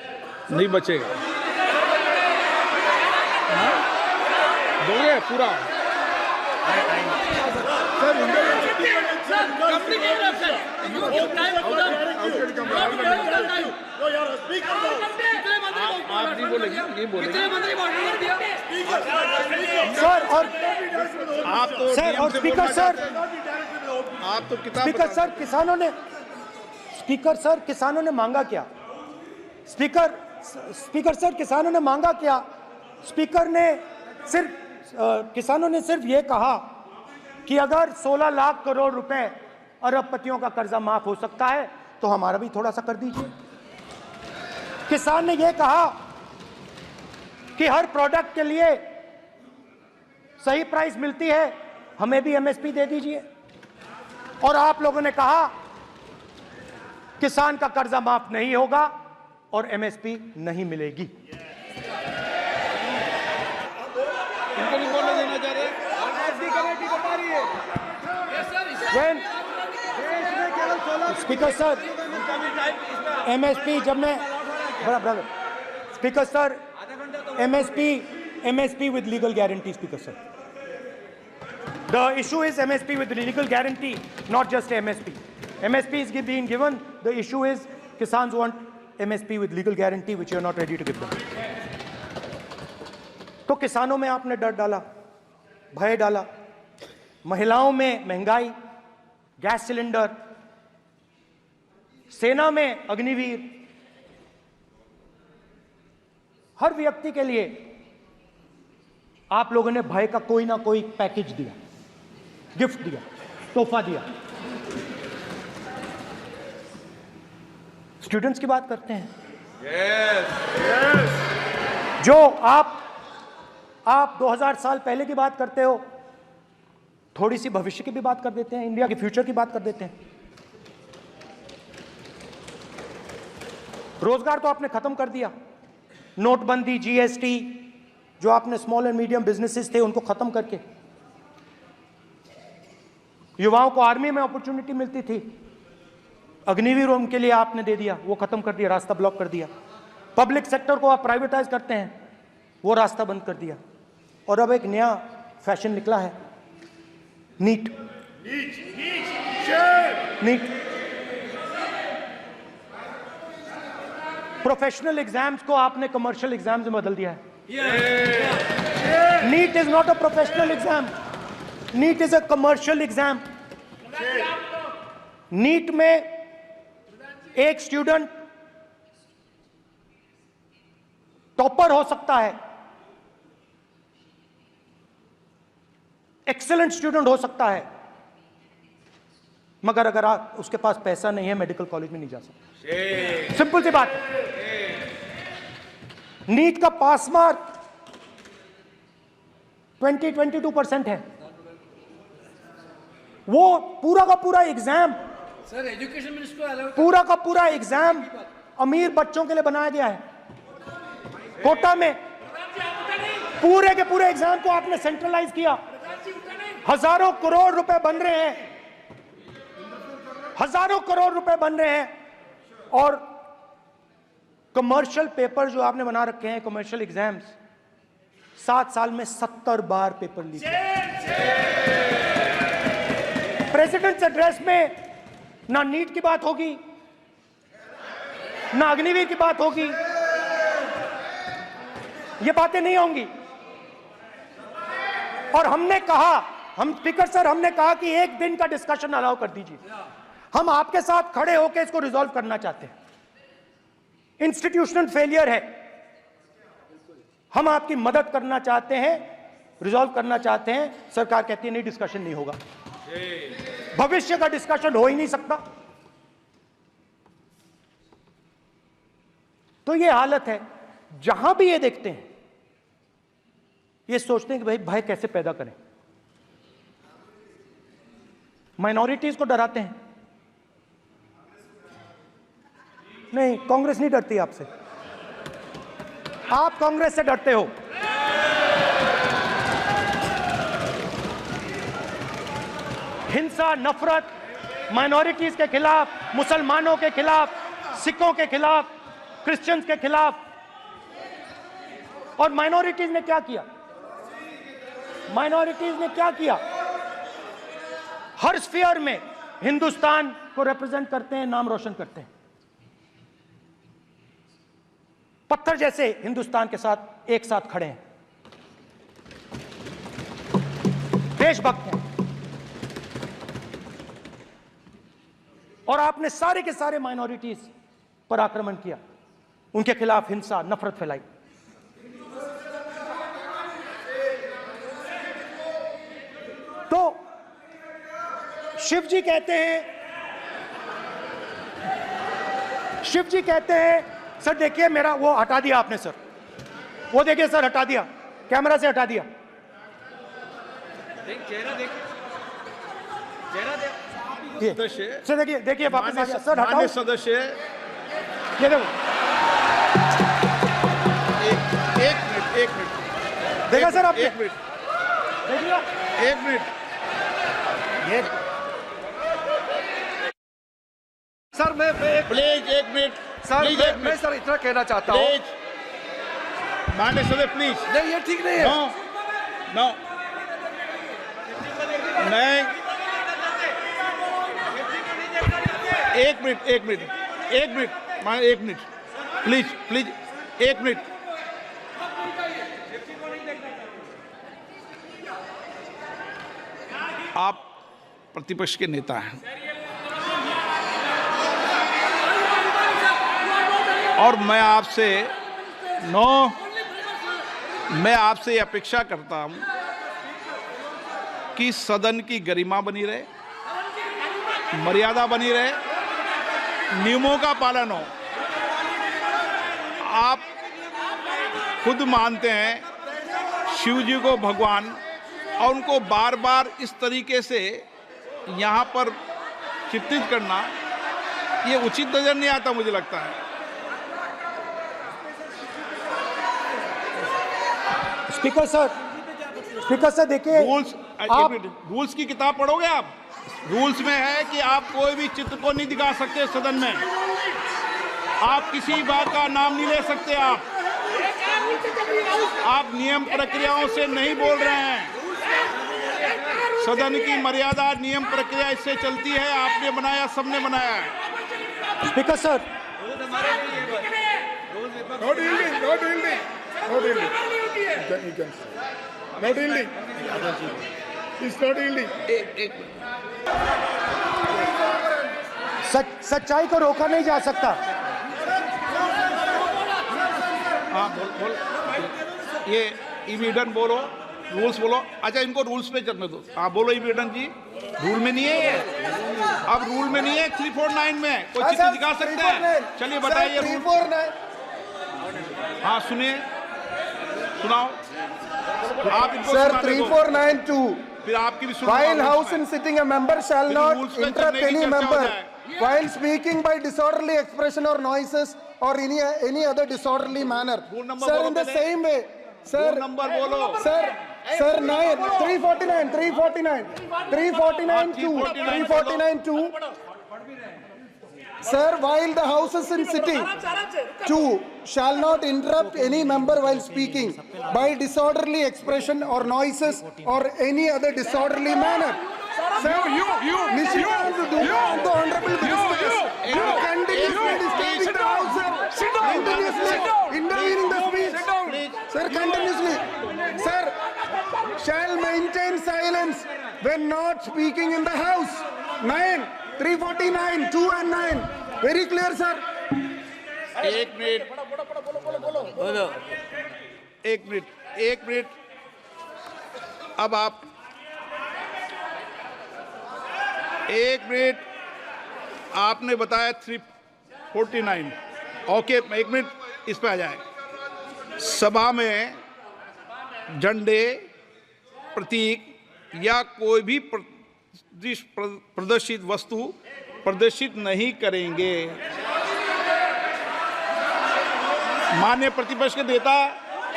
नहीं बचेगा। दोगे पूरा? कंपनी की तरफ से you time to them. आप नहीं बोलेंगे, ये बोलेंगे। कितने मंत्री मॉडरेटर दिया? सर और आप तो सर DM और से स्पीकर बोलना सर आप तो किताब स्पीकर सर किसानों ने मांगा क्या? स्पीकर सर किसानों ने मांगा क्या? किसानों ने सिर्फ ये कहा कि अगर 16 लाख करोड़ रुपए अरबपतियों का कर्जा माफ हो सकता है तो हमारा भी थोड़ा सा कर दीजिए। किसान ने यह कहा कि हर प्रोडक्ट के लिए सही प्राइस मिलती है, हमें भी एमएसपी दे दीजिए। और आप लोगों ने कहा किसान का कर्जा माफ नहीं होगा और एमएसपी नहीं मिलेगी। इनको नहीं बोलने देना चाह रहे। स्पीकर सर एमएसपी जब मैं brother speaker sir MSP with legal guarantee. Speaker sir the issue is MSP with legal guarantee, not just MSP. MSP is being given. The issue is Kisans want MSP with legal guarantee, which you are not ready to give them. तो किसानों में आपने डर डाला, भय डाला, महिलाओं में महंगाई, गैस सिलेंडर, सेना में अग्निवीर, हर व्यक्ति के लिए आप लोगों ने भय का कोई ना कोई पैकेज दिया, गिफ्ट दिया, तोहफा दिया। स्टूडेंट्स की बात करते हैं। जो आप 2000 साल पहले की बात करते हो, थोड़ी सी भविष्य की भी बात कर देते हैं, इंडिया के फ्यूचर की बात कर देते हैं। रोजगार तो आपने खत्म कर दिया, नोटबंदी, जीएसटी, जो आपने स्मॉल एंड मीडियम बिजनेसेस थे उनको खत्म करके युवाओं को आर्मी में अपॉर्चुनिटी मिलती थी, अग्निवीर उनके लिए आपने दे दिया, वो खत्म कर दिया, रास्ता ब्लॉक कर दिया। पब्लिक सेक्टर को आप प्राइवेटाइज करते हैं, वो रास्ता बंद कर दिया। और अब एक नया फैशन निकला है, नीट। प्रोफेशनल एग्जाम्स को आपने कमर्शियल एग्जाम्स में बदल दिया है। NEET is not a professional exam, NEET is a commercial exam. NEET में एक स्टूडेंट टॉपर हो सकता है, एक्सीलेंट स्टूडेंट हो सकता है, मगर अगर आप उसके पास पैसा नहीं है, मेडिकल कॉलेज में नहीं जा सकता। सिंपल सी बात। नीट का पास मार्क 22% है। वो पूरा का पूरा एग्जाम, सर एजुकेशन मिनिस्टर पूरा का पूरा एग्जाम अमीर बच्चों के लिए बनाया गया है। कोटा में पूरे के पूरे एग्जाम को आपने सेंट्रलाइज किया। हजारों करोड़ रुपए बन रहे हैं, हजारों करोड़ रुपए बन रहे हैं। और कमर्शियल पेपर जो आपने बना रखे हैं, कमर्शियल एग्जाम्स, 7 साल में 70 बार पेपर लीक। प्रेसिडेंट्स एड्रेस में ना नीट की बात होगी, ना अग्निवीर की बात होगी, ये बातें नहीं होंगी। और हमने कहा, हम स्पीकर सर, हमने कहा कि एक दिन का डिस्कशन अलाउ कर दीजिए। हम आपके साथ खड़े होकर इसको रिजॉल्व करना चाहते हैं। इंस्टीट्यूशनल फेलियर है, हम आपकी मदद करना चाहते हैं, रिजॉल्व करना चाहते हैं। सरकार कहती है नहीं, डिस्कशन नहीं होगा, भविष्य का डिस्कशन हो ही नहीं सकता। तो ये हालत है। जहां भी ये देखते हैं, ये सोचते हैं कि भाई भय कैसे पैदा करें, माइनॉरिटीज को डराते हैं। नहीं, कांग्रेस नहीं डरती आपसे, आप कांग्रेस से डरते हो। हिंसा, नफरत माइनॉरिटीज के खिलाफ, मुसलमानों के खिलाफ, सिखों के खिलाफ, क्रिश्चियंस के खिलाफ। और माइनॉरिटीज ने क्या किया? माइनॉरिटीज ने क्या किया? हर स्फीयर में हिंदुस्तान को रिप्रेजेंट करते हैं, नाम रोशन करते हैं। पत्थर जैसे हिंदुस्तान के साथ एक साथ खड़े हैं, देशभक्त हैं। और आपने सारे के सारे माइनॉरिटीज पर आक्रमण किया, उनके खिलाफ हिंसा, नफरत फैलाई। तो शिव जी कहते हैं सर देखिए मेरा वो हटा दिया आपने सर, वो देखिए सर हटा दिया, कैमरा से हटा दिया। सदस्य सर देखिए वापस आ गया सर, हटाओ मान्य सदस्य, ये देखो, एक मिनट देखा सर आपने, एक मिनट देखिए एक मिनट ये सर मैं प्लीज एक मिनट सर प्लीज एक मैं मिनट सर इतना कहना चाहता हूँ। प्लीज मान्य सदस्य प्लीज नहीं ये ठीक नहीं है। नो नो नहीं, एक मिनट मान एक मिनट प्लीज एक मिनट। आप प्रतिपक्ष के नेता हैं और मैं आपसे अपेक्षा करता हूं कि सदन की गरिमा बनी रहे, मर्यादा बनी रहे, नियमों का पालन हो। आप खुद मानते हैं शिव जी को भगवान, और उनको बार बार इस तरीके से यहाँ पर चित्रित करना ये उचित नजर नहीं आता, मुझे लगता है। स्पीकर सर देखिए, रूल्स की किताब पढ़ोगे आप? रूल्स में है कि आप कोई भी चित्र को नहीं दिखा सकते सदन में, आप किसी बात का नाम नहीं ले सकते, आप नियम प्रक्रियाओं से नहीं बोल रहे हैं। सदन की मर्यादा, नियम प्रक्रिया इससे चलती है, आपने बनाया, सबने बनाया है। स्पीकर सर सच्चाई को रोका नहीं जा सकता। हाँ बोल ये इविडेंट बोलो, रूल्स बोलो। अच्छा इनको रूल्स पे चलने दो। हाँ बोलो इविडेंट जी, रूल में नहीं है ये, अब रूल में नहीं है, 349 में कोई चित्र दिखा सकता है? चलिए बताइए रूल। हाँ सुनिए, सुनाओ आप इनको। सर 3492 फिर आपकी भी सुनो। while house in sitting a member shall not interrupt any member while speaking by disorderly expression or noises or any other disorderly manner. Sir in the same way sir, number बोलो sir 9 349 2 Sir, while the house is in sitting, 2 shall not interrupt any member while speaking by disorderly expression or noises or any other disorderly manner. Sir, Nishikant Dubey, the honorable ministers, are continuously disturbing the house, sir. Continuously intervening the speech. Sir, continuously. Sir, shall maintain silence when not speaking in the house. 9, 349, 2 and 9. Very clear, sir. एक minute अब आप एक minute आपने बताया 349। Okay एक minute इस पे आ जाए। सभा में झंडे, प्रतीक या कोई भी प्रदर्शित वस्तु प्रदर्शित नहीं करेंगे। माननीय प्रतिपक्ष के नेता,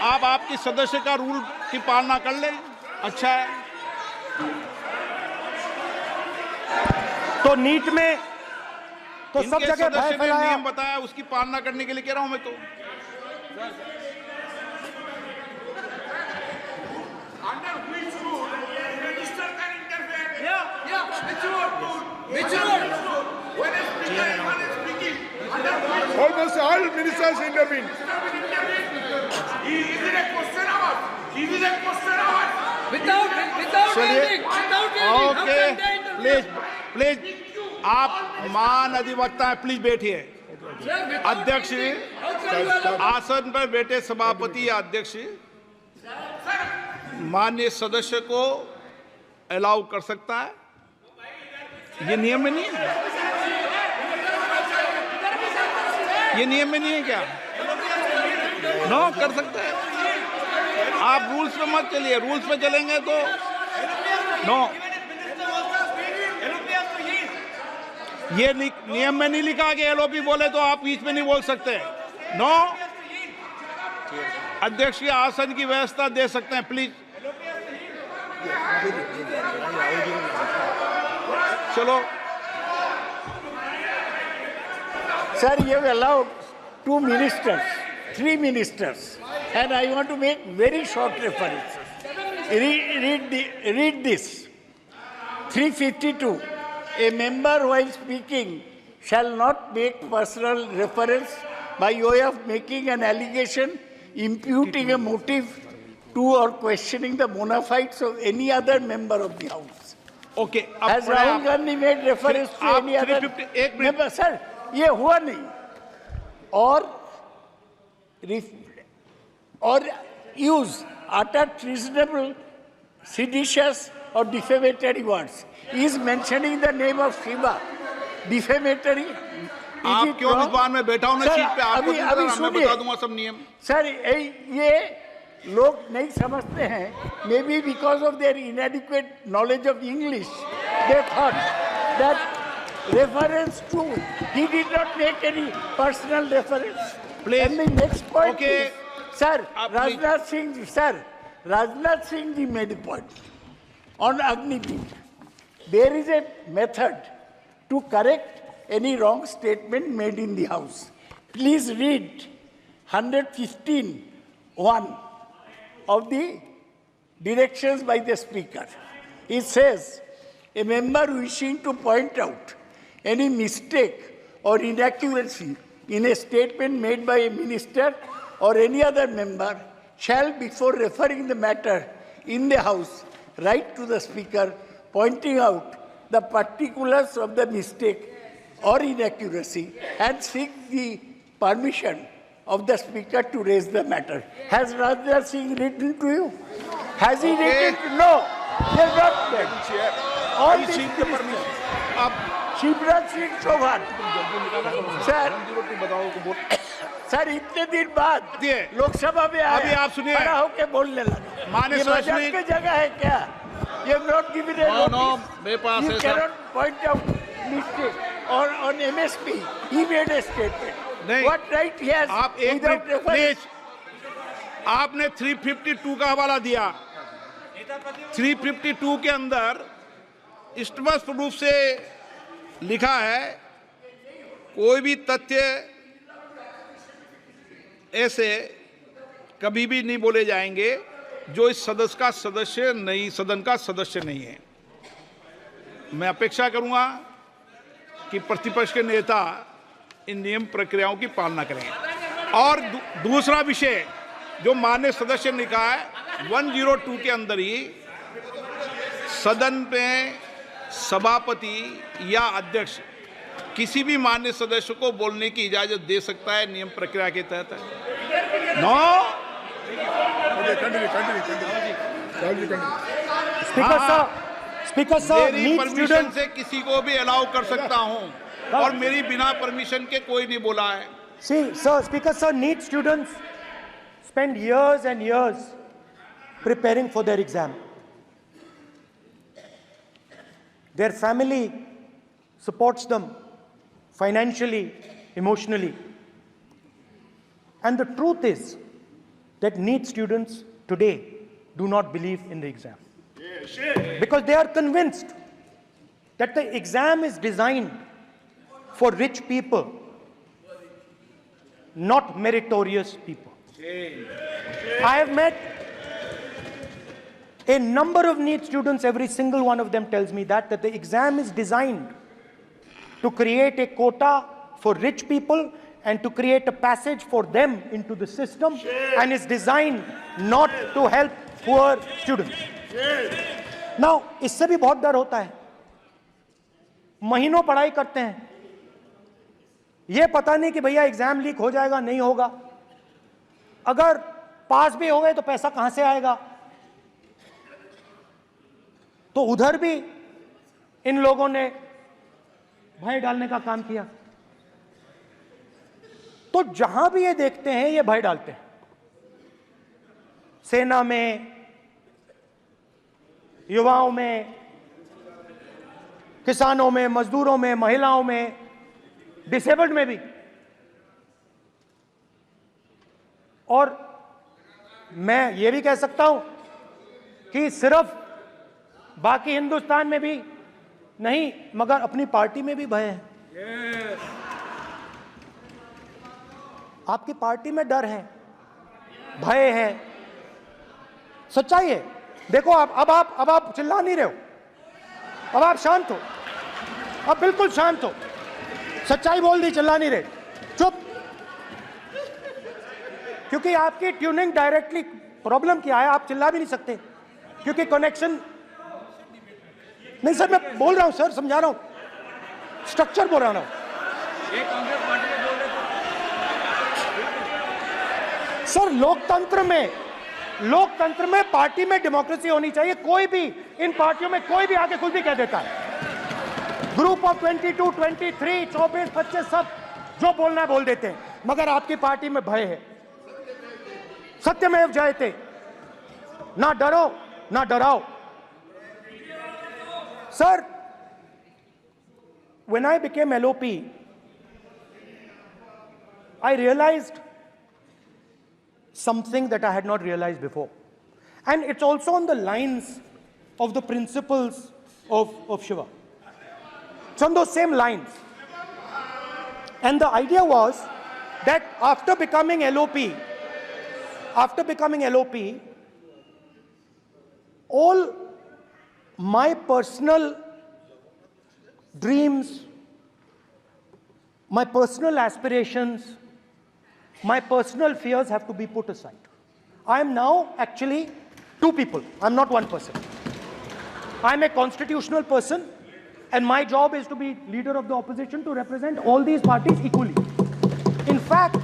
आप आपकी सदस्य का रूल की पालना कर लें, अच्छा है। तो नीट में तो सब जगह भय सदस्य ने फैलाया। नियम बताया, उसकी पालना करने के लिए कह रहा हूं मैं तो। Which road? Almost all ministers intervened. Without ending. How okay can they interfere? Please please आप मान अधिवक्ता हैं, प्लीज बैठिए। Sir, without अध्यक्ष ending, how can you allow? आसन पर बैठे सभापति या अध्यक्ष माननीय सदस्य को अलाउ कर सकता है, ये नियम में नहीं है, ये नियम में नहीं है क्या? नो, कर सकते हैं। आप रूल्स पे मत चलिए, रूल्स पे चलेंगे तो नो, ये नियम में नहीं लिखा कि एलओपी बोले तो आप बीच में नहीं बोल सकते। नो, अध्यक्ष के आसन की व्यवस्था दे सकते हैं, प्लीज। चलो Sir, you have allowed 2 ministers, 3 ministers, and I want to make very short references. Read this. 352. A member while speaking shall not make personal reference by way of making an allegation, imputing a motive to or questioning the bona fides of any other member of the House. Okay, Has Rahul Gandhi made reference to आप any other 351 member? Sir, ये हुआ नहीं. Or use utter treasonable, seditious or defamatory words. He is mentioning the name of Shiva. Defamatory. आप क्यों विद्वान में बैठा हूं ना सीट पे, आपको नहीं पता, मैं बता दूंगा सब नियम। सर, ये लोग नहीं समझते हैं, may be because of their इनएडिक्वेट knowledge of English, they thought that reference to, he did not make any personal reference. Please. And the next point Okay. is, sir, Please. Rajnath Singh ji made a point on Agniveer. There is a method to correct any wrong statement made in the House. Please read 115(1) of the directions by the Speaker. It says, a member wishing to point out any mistake or inaccuracy in a statement made by a minister or any other member shall, before referring the matter in the House, write to the Speaker pointing out the particulars of the mistake or inaccuracy and seek the permission of the Speaker to raise the matter. Has Rajnath Singh written to you? Has he written? No. He has not done. All these ministers. Shivraj Singh Chouhan sir इतने दिन बाद लोकसभा में अभी आप सुनिए, खड़ा होके बोलने लगा, माननीय ये मजाक की जगह है क्या? ये नॉट गिवन ए नोटिस, मेरे पास यू है कैनॉट पॉइंट आउट मिस्टेक और on MSP he made a statement, what right he has? आप एक मिनट प्लीज, आपने 352 का हवाला दिया। 352 के अंदर स्पष्ट रूप से लिखा है, कोई भी तथ्य ऐसे कभी भी नहीं बोले जाएंगे जो इस सदन का सदस्य नहीं है। मैं अपेक्षा करूंगा कि प्रतिपक्ष के नेता इन नियम प्रक्रियाओं की पालना करें। और दूसरा विषय जो माननीय सदस्य ने कहा है, 102 के अंदर ही सदन में सभापति या अध्यक्ष किसी भी माननीय सदस्य को बोलने की इजाजत दे सकता है, नियम प्रक्रिया के तहत है। नो, स्पीकर सर, मेरी परमिशन से किसी को भी अलाउ कर सकता हूं और मेरी बिना परमिशन के कोई नहीं बोला है। See, sir, Speaker sir, NEET students spend years and years preparing for their exam. Their family supports them financially, emotionally. And the truth is that NEET students today do not believe in the exam. Because they are convinced that the exam is designed for rich people, not meritorious people. I have met a number of NEET students, every single one of them tells me that the exam is designed to create a quota for rich people and to create a passage for them into the system, and is designed not to help poor students. Now, इससे भी बहुत डर होता है. महीनों पढ़ाई करते हैं, ये पता नहीं कि भैया एग्जाम लीक हो जाएगा नहीं होगा, अगर पास भी हो गए तो पैसा कहां से आएगा. तो उधर भी इन लोगों ने भय डालने का काम किया. तो जहां भी ये देखते हैं ये भय डालते हैं. सेना में, युवाओं में, किसानों में, मजदूरों में, महिलाओं में, डिसेबल्ड में भी. और मैं ये भी कह सकता हूं कि सिर्फ बाकी हिंदुस्तान में भी नहीं, मगर अपनी पार्टी में भी भय है. आपकी पार्टी में डर है, भय है, सच्चाई है. देखो अब आप चिल्ला नहीं रहे हो, अब आप शांत हो, अब बिल्कुल शांत हो. सच्चाई बोल दी, चिल्ला नहीं रहे, चुप. क्योंकि आपकी ट्यूनिंग डायरेक्टली प्रॉब्लम क्या है, आप चिल्ला भी नहीं सकते क्योंकि कनेक्शन नहीं. सर मैं बोल रहा हूं, सर समझा रहा हूं, स्ट्रक्चर बोल रहा हूं. सर लोकतंत्र में पार्टी में डेमोक्रेसी होनी चाहिए. कोई भी इन पार्टियों में कोई भी आके कुछ भी कह देता है. ग्रुप ऑफ 22, 23, 24, 25 सब जो बोलना है बोल देते हैं, मगर आपकी पार्टी में भय है. सत्यमेव जयते, ना डरो ना डराओ. Sir, when I became LOP, I realized something that I had not realized before. And it's also on the lines of the principles of Shiva. It's on those same lines. And the idea was that after becoming LOP, all my personal dreams, my personal aspirations, my personal fears have to be put aside. I am now actually two people. I'm not one person. I'm a constitutional person, and my job is to be leader of the opposition, to represent all these parties equally. In fact,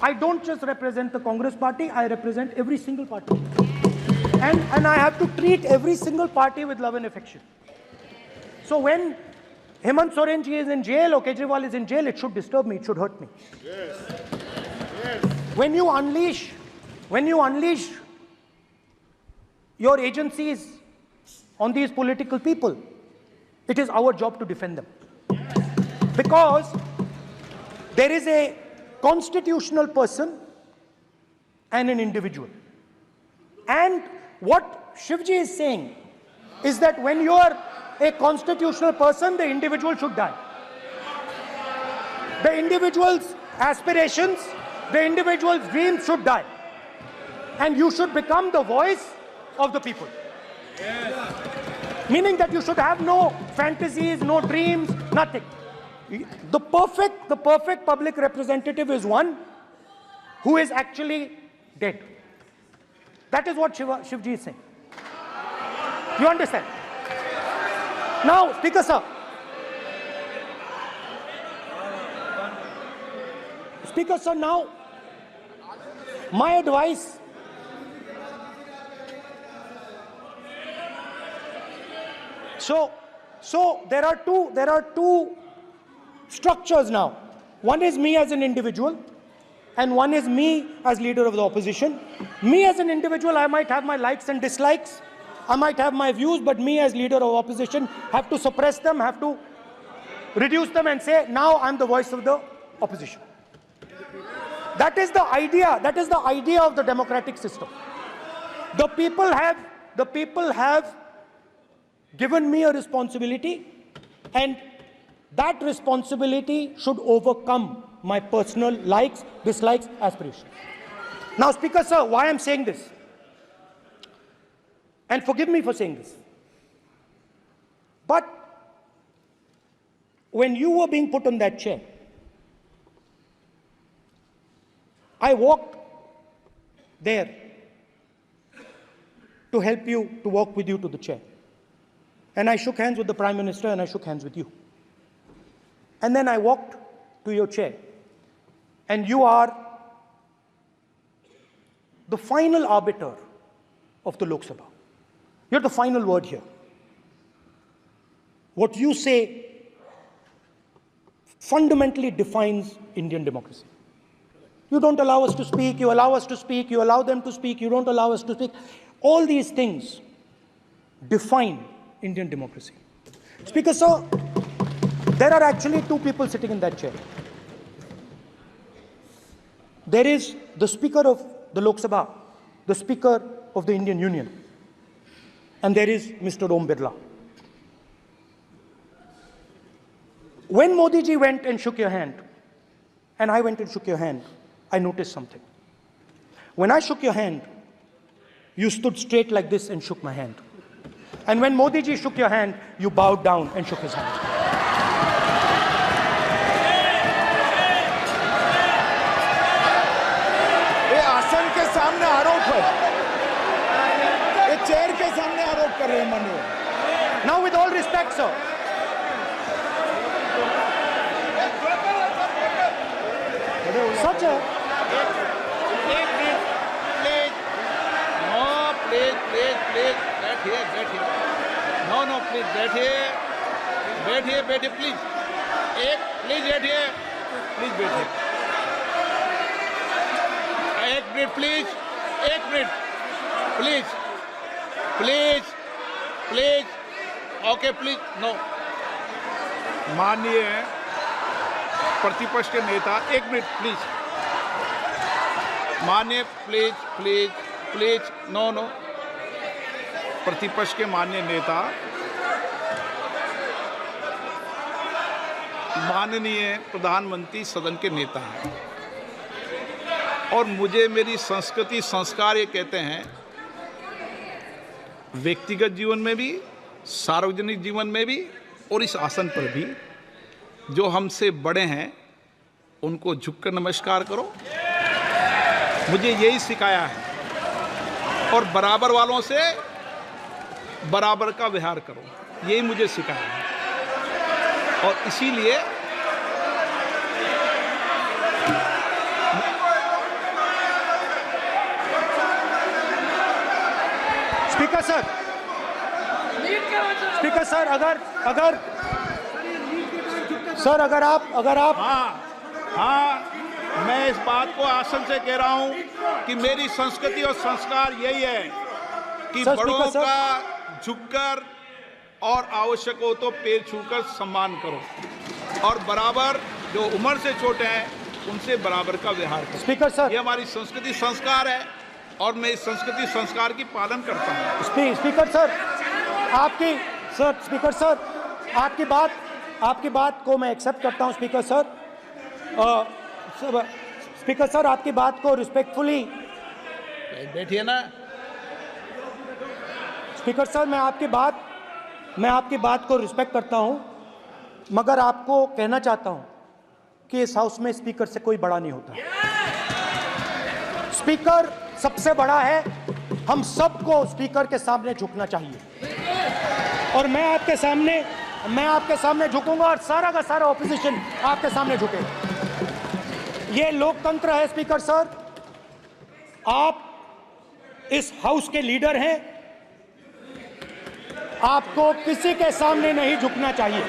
I don't just represent the Congress party, I represent every single party. And I have to treat every single party with love and affection. So when Hemant Soren ji is in jail or Kejriwal is in jail, it should disturb me, it should hurt me. Yes. Yes. When you unleash your agencies on these political people, it is our job to defend them. Yes. Because there is a constitutional person and an individual. And what Shivji is saying is that when you are a constitutional person, the individual should die. The individual's aspirations, the individual's dreams should die. And you should become the voice of the people. Yes. Meaning that you should have no fantasies, no dreams, nothing. The perfect public representative is one who is actually dead. That is what Shivji is saying. You understand? Now, Speaker sir. Speaker sir, now, my advice. So there are two structures now. One is me as an individual, and one is me as leader of the opposition. Me as an individual, I might have my likes and dislikes. I might have my views, but me as leader of opposition have to suppress them, have to reduce them and say, now I'm the voice of the opposition. That is the idea. That is the idea of the democratic system. The people have given me a responsibility, and that responsibility should overcome my personal likes, dislikes, aspirations. Now, Speaker sir, why I'm saying this? And forgive me for saying this. But when you were being put on that chair, I walked there to help you, to walk with you to the chair. And I shook hands with the Prime Minister and I shook hands with you. And then I walked to your chair. And you are the final arbiter of the Lok Sabha. You're the final word here. What you say fundamentally defines Indian democracy. You don't allow us to speak, you allow us to speak, you allow them to speak, you don't allow us to speak. All these things define Indian democracy. Speaker, sir, there are actually two people sitting in that chair. There is the Speaker of the Lok Sabha, the Speaker of the Indian Union, and there is Mr. Om Birla. When Modi ji went and shook your hand, and I went and shook your hand, I noticed something. When I shook your hand, you stood straight like this and shook my hand. And when Modi ji shook your hand, you bowed down and shook his hand. ये आसन के सामने आरोप है, ये chair के सामने आरोप कर रहे हैं माननीय। Now with all respect, sir. Such a... बैठिए, प्लीज। प्लीज बैठिए, एक minute please, okay please, no. माननीय प्रतिपक्ष के नेता, एक मिनट प्लीज। माननीय प्लीज, नो। प्रतिपक्ष के माननीय नेता, माननीय प्रधानमंत्री सदन के नेता हैं और मुझे मेरी संस्कृति संस्कार ये कहते हैं, व्यक्तिगत जीवन में भी, सार्वजनिक जीवन में भी और इस आसन पर भी, जो हमसे बड़े हैं उनको झुककर नमस्कार करो। मुझे यही सिखाया है और बराबर वालों से बराबर का व्यवहार करो, यही मुझे सिखाया है। और इसीलिए स्पीकर सर, अगर आप हाँ, मैं इस बात को आसन से कह रहा हूं कि मेरी संस्कृति और संस्कार यही है कि बड़ों का झुककर और आवश्यक हो तो पैर छूकर सम्मान करो और बराबर जो उम्र से छोटे हैं उनसे बराबर का व्यवहार करो। स्पीकर सर, ये हमारी संस्कृति संस्कार है और मैं इस संस्कृति संस्कार की पालन करता हूँ। स्पीकर सर, आपकी बात को मैं एक्सेप्ट करता हूँ। स्पीकर सर, आपकी बात को रिस्पेक्टफुली बैठिए ना। स्पीकर सर, मैं आपकी बात को रिस्पेक्ट करता हूं, मगर आपको कहना चाहता हूं कि इस हाउस में स्पीकर से कोई बड़ा नहीं होता। स्पीकर सबसे बड़ा है, हम सबको स्पीकर के सामने झुकना चाहिए और मैं आपके सामने झुकूंगा और सारा का सारा ऑपोजिशन आपके सामने झुकेगा। ये लोकतंत्र है। स्पीकर सर, आप इस हाउस के लीडर हैं, आपको किसी के सामने नहीं झुकना चाहिए।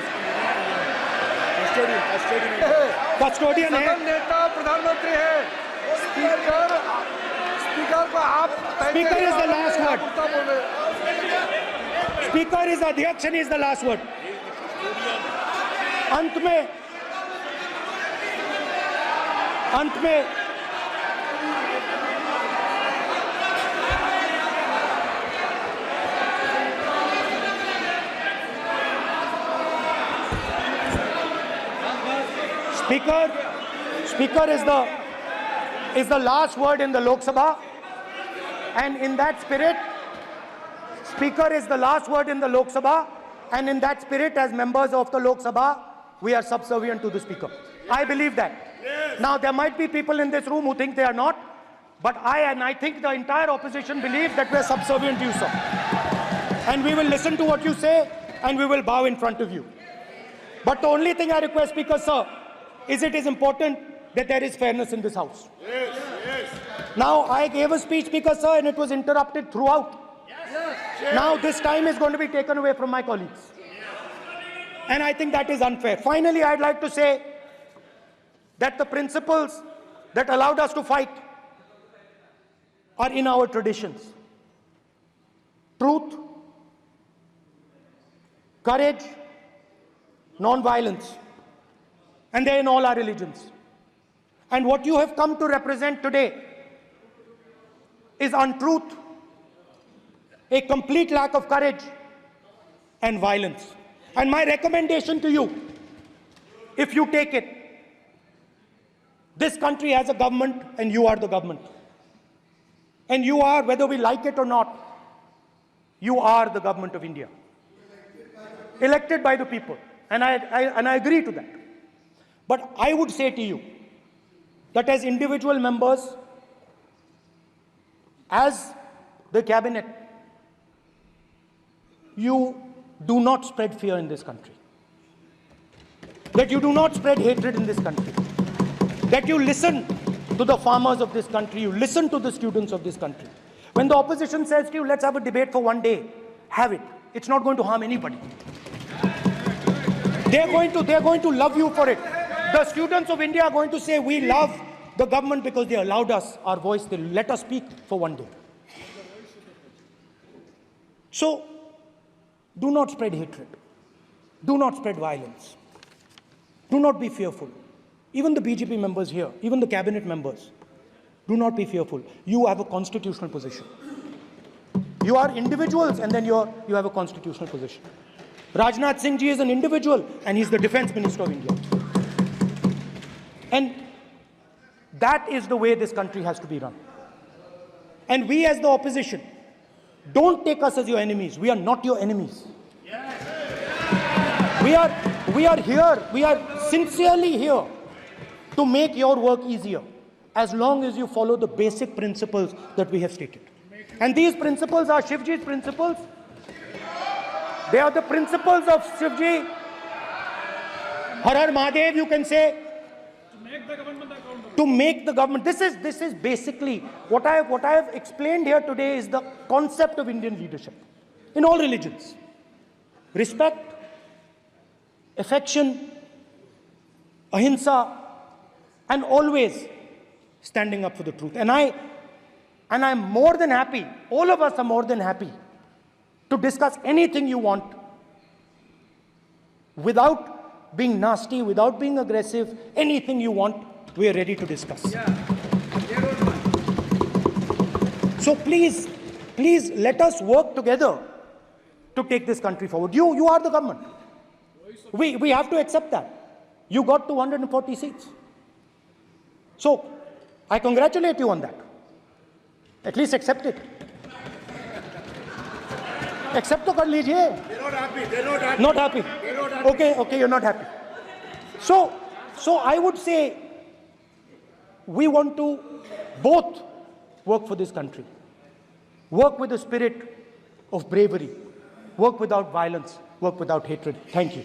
कस्टोडियन है, नेता प्रधानमंत्री है, स्पीकर को आप speaker is the last word. Speaker is अध्यक्ष and is the last word. अंत में Speaker is the last word in the Lok Sabha, and in that spirit, Speaker is the last word in the Lok Sabha, and in that spirit, as members of the Lok Sabha, we are subservient to the Speaker. I believe that. Now, there might be people in this room who think they are not, but I think the entire opposition believes that we are subservient to you, sir. And we will listen to what you say, and we will bow in front of you. But the only thing I request, Speaker, sir, is it is important that there is fairness in this House. Yes, yes. Now, I gave a speech, Speaker, sir, and it was interrupted throughout. Now, this time is going to be taken away from my colleagues. And I think that is unfair. Finally, I'd like to say that the principles that allowed us to fight are in our traditions. Truth, courage, non-violence. And they're in all our religions. And what you have come to represent today is untruth, a complete lack of courage, and violence. And my recommendation to you, if you take it, this country has a government and you are the government. And you are, whether we like it or not, you are the government of India. Elected by the people. And I agree to that. But I would say to you that as individual members, as the cabinet, you do not spread fear in this country. That you do not spread hatred in this country. That you listen to the farmers of this country, you listen to the students of this country. When the opposition says to you, let's have a debate for one day, have it. It's not going to harm anybody. They're going to love you for it. The students of India are going to say, we love the government because they allowed us our voice, they let us speak for one day. So, do not spread hatred. Do not spread violence. Do not be fearful. Even the BJP members here, even the cabinet members, do not be fearful. You have a constitutional position. You are individuals and then you have a constitutional position. Rajnath Singh ji is an individual and he's the Defense Minister of India. And that is the way this country has to be run. And we as the opposition, don't take us as your enemies. We are not your enemies. We are here, we are sincerely here to make your work easier, as long as you follow the basic principles that we have stated. And these principles are Shivji's principles. They are the principles of Shivji. Har Har Mahadev, you can say. To make the government. This is basically what I have explained here today is the concept of Indian leadership in all religions. Respect, affection, ahimsa, and always standing up for the truth. And I'm more than happy, all of us are more than happy to discuss anything you want without being nasty, without being aggressive, anything you want, we are ready to discuss. So please let us work together to take this country forward. You are the government. We have to accept that. You got 240 seats. So, I congratulate you on that. At least accept it. Accept to kar lijiye. They're not happy. They're not happy. Not happy. They're not happy. Okay, you're not happy. So I would say we want to both work for this country. Work with the spirit of bravery. Work without violence. Work without hatred. Thank you.